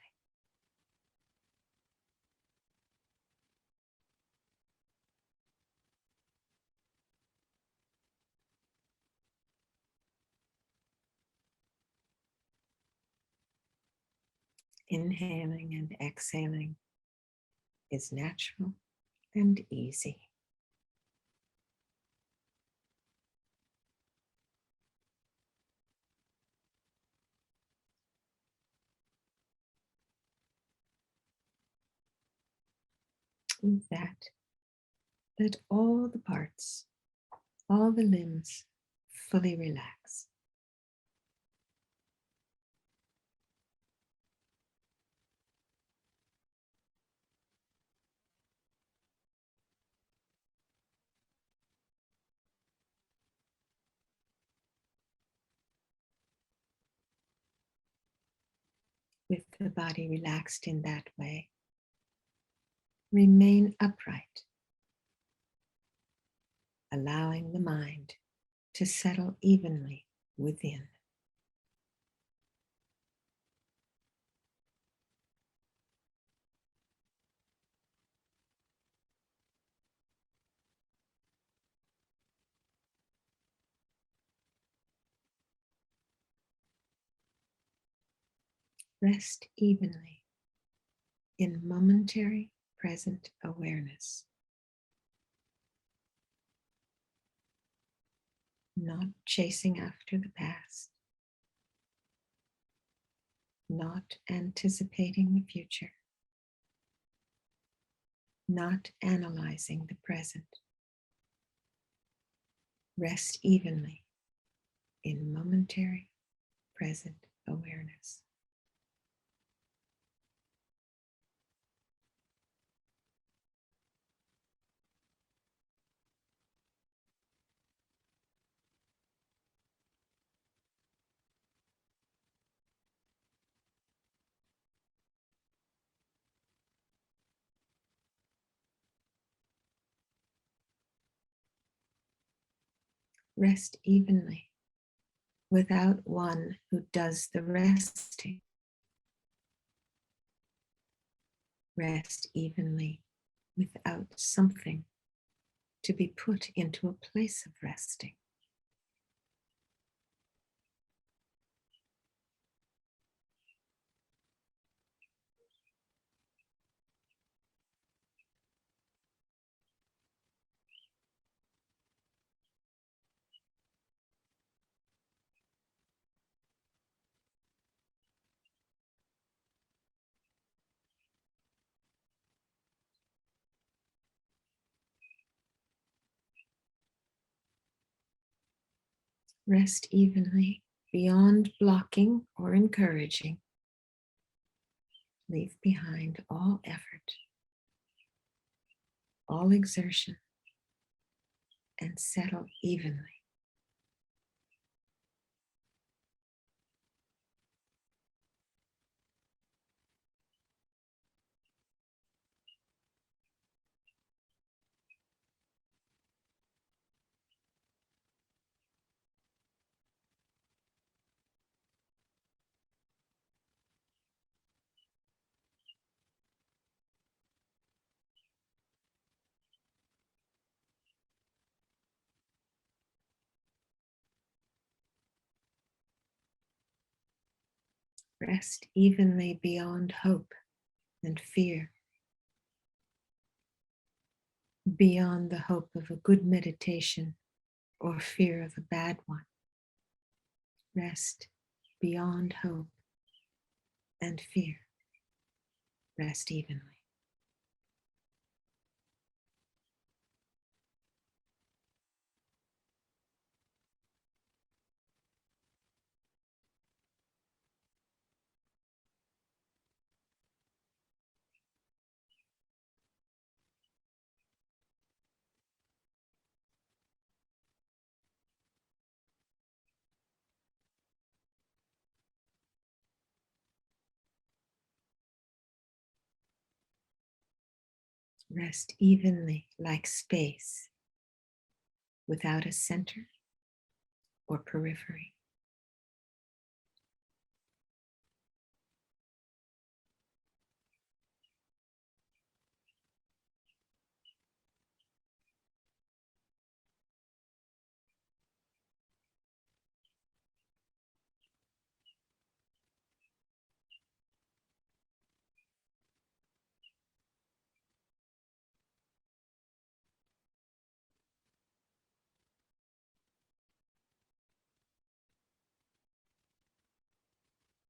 Inhaling and exhaling is natural and easy. With that, let all the parts, all the limbs fully relax. With the body relaxed in that way, remain upright, allowing the mind to settle evenly within. Rest evenly in momentary present awareness, not chasing after the past, not anticipating the future, not analyzing the present. Rest evenly in momentary present awareness. Rest evenly without one who does the resting. Rest evenly without something to be put into a place of resting. Rest evenly beyond blocking or encouraging. Leave behind all effort, all exertion, and settle evenly. Rest evenly beyond hope and fear, beyond the hope of a good meditation or fear of a bad one. Rest beyond hope and fear. Rest evenly. Rest evenly like space without a center or periphery.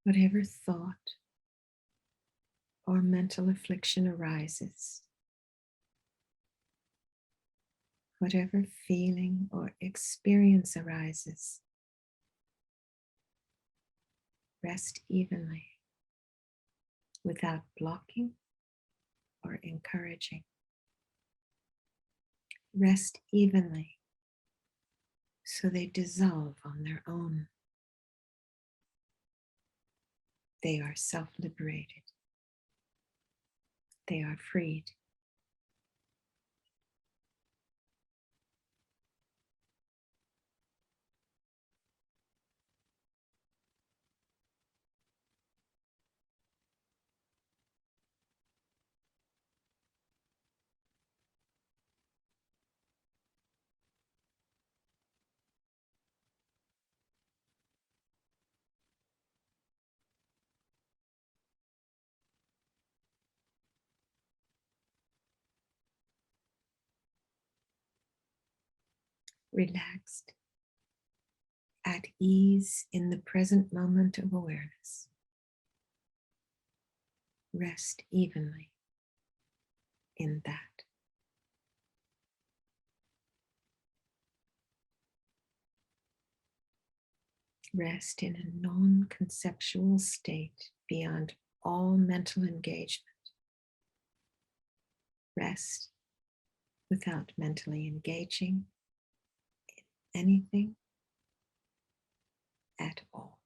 Whatever thought or mental affliction arises, whatever feeling or experience arises, rest evenly without blocking or encouraging. Rest evenly so they dissolve on their own. They are self-liberated. They are freed. Relaxed, at ease in the present moment of awareness. Rest evenly in that. Rest in a non-conceptual state beyond all mental engagement. Rest without mentally engaging in anything at all.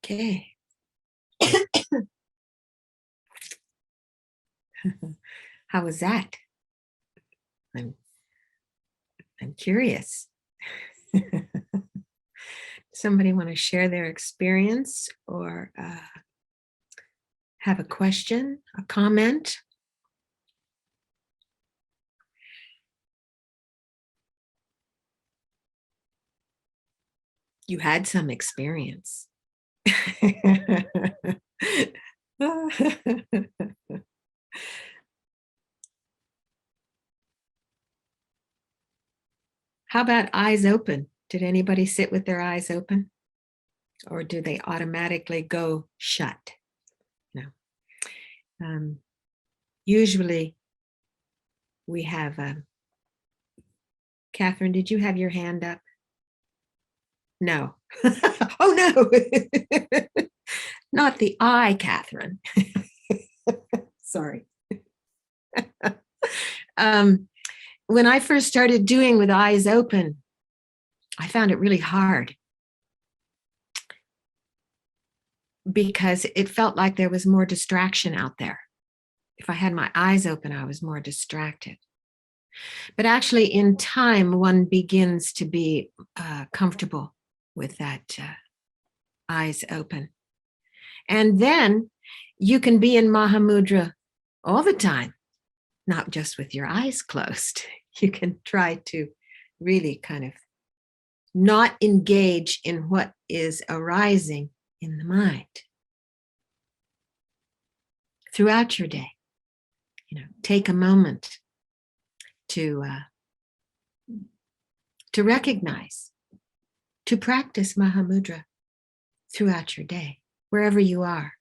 Okay. How was that? I'm curious. Somebody want to share their experience or have a question, a comment? You had some experience. How about eyes open? Did anybody sit with their eyes open? Or do they automatically go shut? No. Usually we have, Catherine, did you have your hand up? No. Oh, no. Not the eye, Catherine. Sorry. When I first started doing with eyes open, I found it really hard because it felt like there was more distraction out there. If I had my eyes open, I was more distracted. But actually, in time, one begins to be comfortable with that eyes open. And then you can be in Mahamudra all the time, not just with your eyes closed. You can try to really kind of not engage in what is arising in the mind throughout your day. Take a moment to recognize, to practice Mahamudra throughout your day, wherever you are.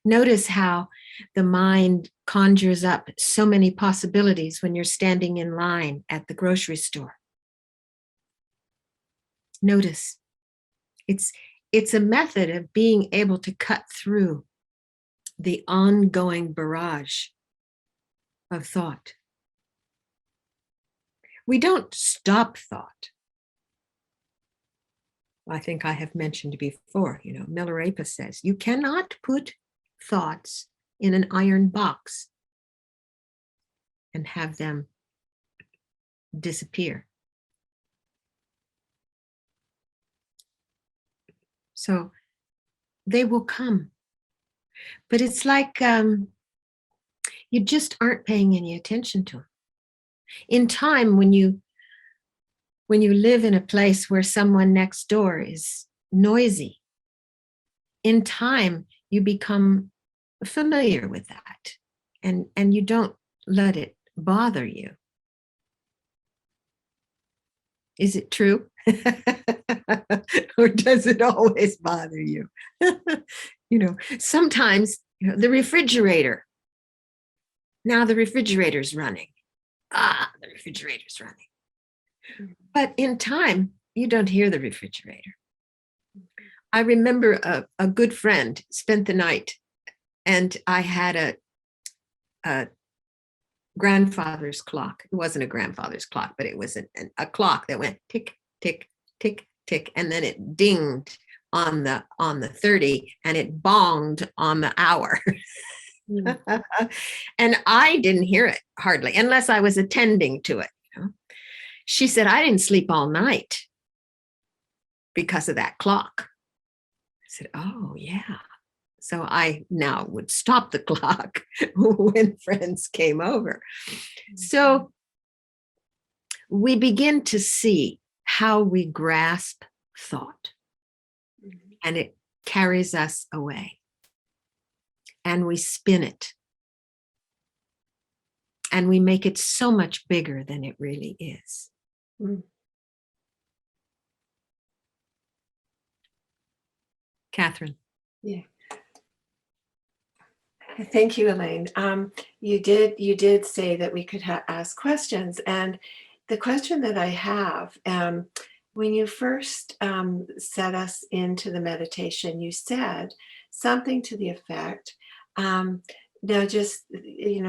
Notice how the mind conjures up so many possibilities when you're standing in line at the grocery store. Notice. It's a method of being able to cut through the ongoing barrage of thought. We don't stop thought. I think I have mentioned before, Milarepa says, you cannot put thoughts in an iron box and have them disappear. So they will come. But it's like you just aren't paying any attention to them. In time, when you live in a place where someone next door is noisy, in time, you become familiar with that and you don't let it bother you. Is it true? Or does it always bother you? Sometimes the refrigerator. Now the refrigerator's running. The refrigerator's running. But in time, you don't hear the refrigerator. I remember a good friend spent the night, and I had a grandfather's clock. It wasn't a grandfather's clock, but it was a clock that went tick, tick, tick, tick, and then it dinged on the 30, and it bonged on the hour. And I didn't hear it hardly, unless I was attending to it. She said, I didn't sleep all night because of that clock. I said, oh, yeah. So I now would stop the clock when friends came over. So we begin to see how we grasp thought, and it carries us away. And we spin it. And we make it so much bigger than it really is. Catherine. Yeah. Thank you, Elaine. You did say that we could ask questions, and the question that I have, when you first set us into the meditation, you said something to the effect, now just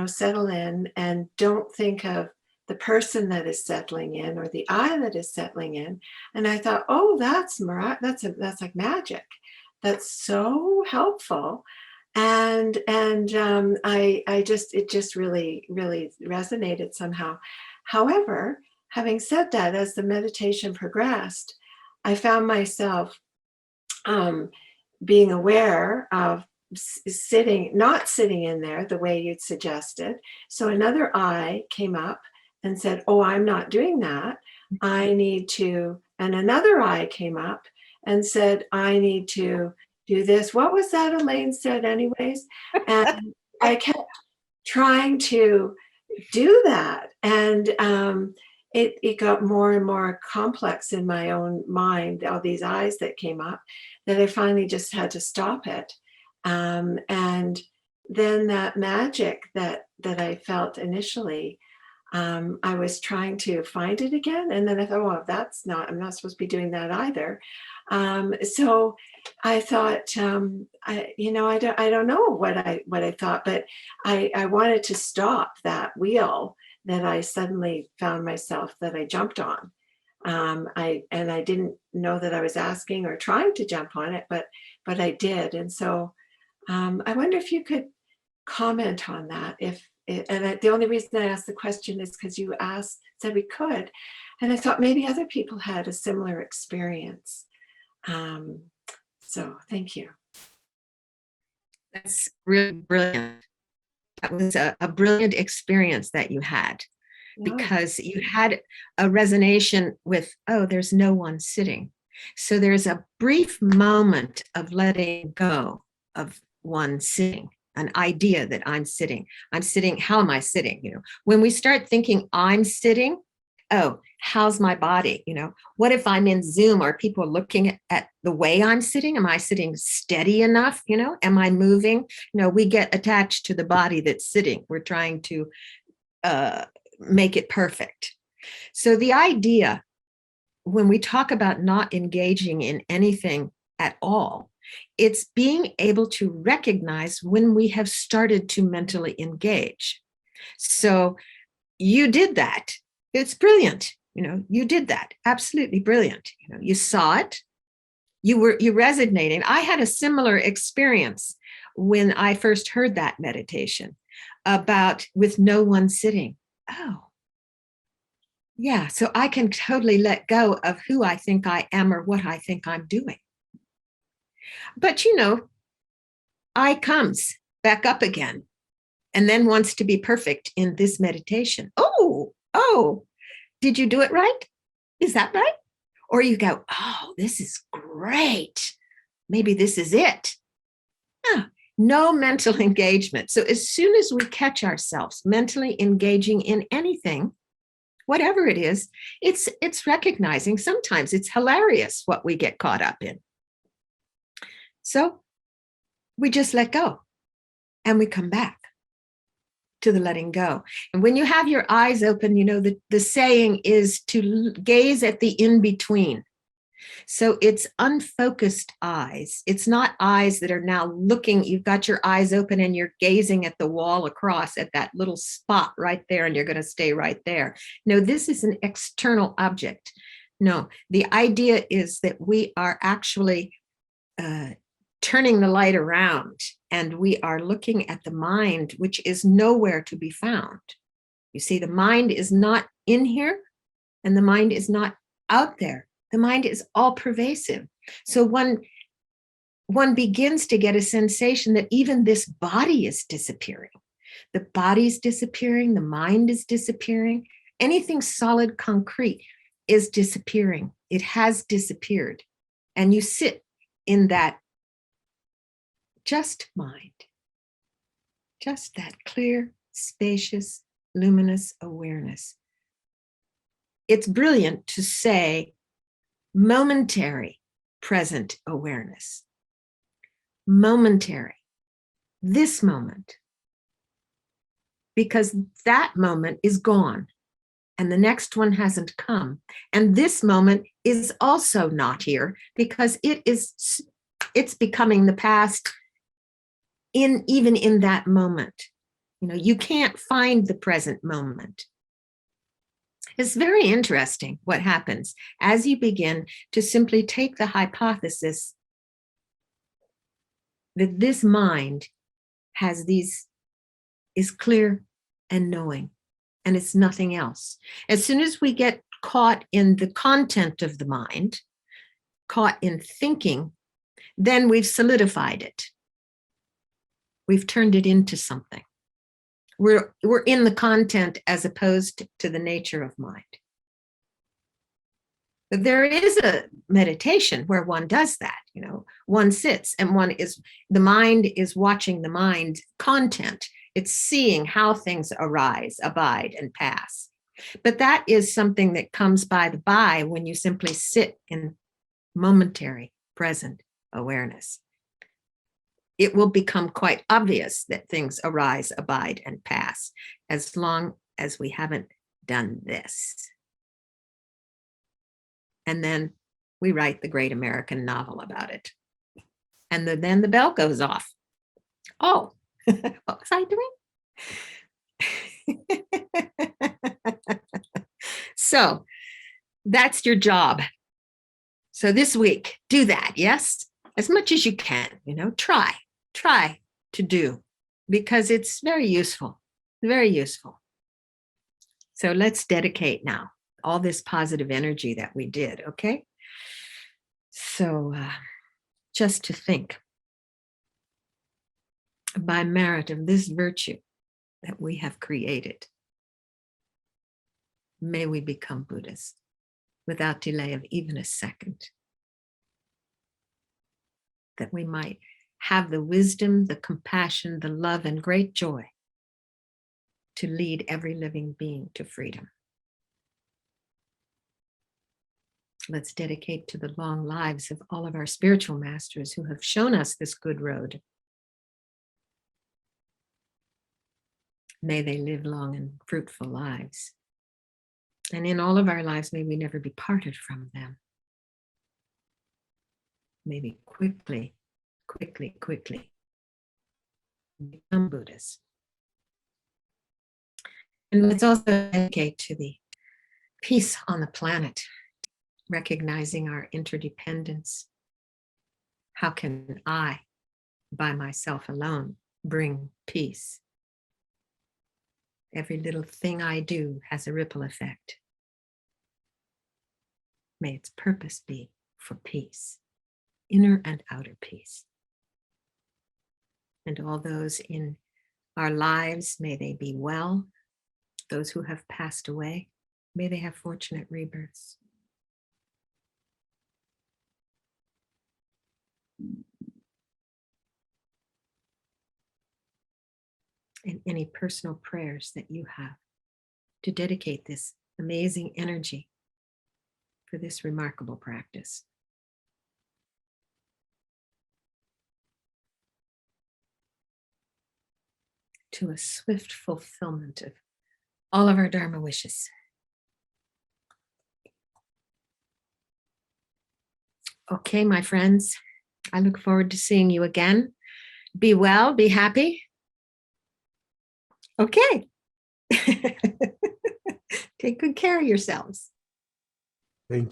settle in and don't think of the person that is settling in, or the I that is settling in. And I thought, oh, that's like magic. That's so helpful. And it just really resonated somehow. However, having said that, as the meditation progressed, I found myself being aware of not sitting in there the way you'd suggested. So another I came up and said, oh, I'm not doing that. I need to, and another I came up and said, I need to do this. What was that Elaine said anyways? And I kept trying to do that. And it got more and more complex in my own mind, all these eyes that came up, that I finally just had to stop it. And then that magic that I felt initially, I was trying to find it again. And then I thought, well, I'm not supposed to be doing that either. So I thought, I don't know what I thought, but I wanted to stop that wheel that I suddenly found myself that I jumped on. I didn't know that I was asking or trying to jump on it, but I did. And so I wonder if you could comment on that. The only reason I asked the question is because you said we could, and I thought maybe other people had a similar experience. So thank you. That's really brilliant. That was a brilliant experience that you had, because you had a resonation with, oh, there's no one sitting. So there's a brief moment of letting go of one sitting, an idea that I'm sitting, how am I sitting? When we start thinking I'm sitting, oh, how's my body? What if I'm in Zoom? Are people looking at the way I'm sitting? Am I sitting steady enough? Am I moving? We get attached to the body that's sitting. We're trying to make it perfect. So the idea, when we talk about not engaging in anything at all, it's being able to recognize when we have started to mentally engage. So you did that. It's brilliant. You did that. Absolutely brilliant. You saw it. You resonating. I had a similar experience when I first heard that meditation about with no one sitting. Oh, yeah. So I can totally let go of who I think I am or what I think I'm doing. But I comes back up again and then wants to be perfect in this meditation. Oh, did you do it right? Is that right? Or you go, oh, this is great. Maybe this is it. No mental engagement. So as soon as we catch ourselves mentally engaging in anything, whatever it is, it's recognizing. Sometimes it's hilarious what we get caught up in. So we just let go and we come back to the letting go. And when you have your eyes open, the saying is to gaze at the in-between. So it's unfocused eyes. It's not eyes that are now looking. You've got your eyes open and you're gazing at the wall across at that little spot right there, and you're going to stay right there. No, this is an external object. No, the idea is that we are actually turning the light around, and we are looking at the mind, which is nowhere to be found. You see, the mind is not in here, and the mind is not out there. The mind is all pervasive. So one begins to get a sensation that even this body is disappearing. The body's disappearing, the mind is disappearing. Anything solid, concrete is disappearing. It has disappeared. And you sit in that just mind, just that clear, spacious, luminous awareness. It's brilliant to say momentary present awareness. Momentary, this moment. Because that moment is gone and the next one hasn't come. And this moment is also not here because it's becoming the past even in that moment. You can't find the present moment. It's very interesting what happens as you begin to simply take the hypothesis that this mind has these, is clear and knowing, and it's nothing else. As soon as we get caught in the content of the mind, caught in thinking, then we've solidified it. We've turned it into something. We're in the content as opposed to the nature of mind. But there is a meditation where one does that, you know, one sits and the mind is watching the mind content. It's seeing how things arise, abide, and pass. But that is something that comes by the by when you simply sit in momentary present awareness. It will become quite obvious that things arise, abide, and pass, as long as we haven't done this. And then we write the great American novel about it. And then the bell goes off. Oh, what was I doing? So that's your job. So this week, do that, yes? As much as you can, you know, try to do, because it's very useful, very useful. So let's dedicate now all this positive energy that we did, okay? So just to think, by merit of this virtue that we have created, may we become Buddhas without delay of even a second, that we might have the wisdom, the compassion, the love, and great joy to lead every living being to freedom. Let's dedicate to the long lives of all of our spiritual masters who have shown us this good road. May they live long and fruitful lives. And in all of our lives, may we never be parted from them. May we quickly become Buddhas. And let's also dedicate to the peace on the planet, recognizing our interdependence. How can I, by myself alone, bring peace? Every little thing I do has a ripple effect. May its purpose be for peace, inner and outer peace. And all those in our lives, may they be well. Those who have passed away, may they have fortunate rebirths. And any personal prayers that you have to dedicate this amazing energy for this remarkable practice. To a swift fulfillment of all of our Dharma wishes. Okay, my friends, I look forward to seeing you again. Be well, be happy. Okay. Take good care of yourselves. Thank you.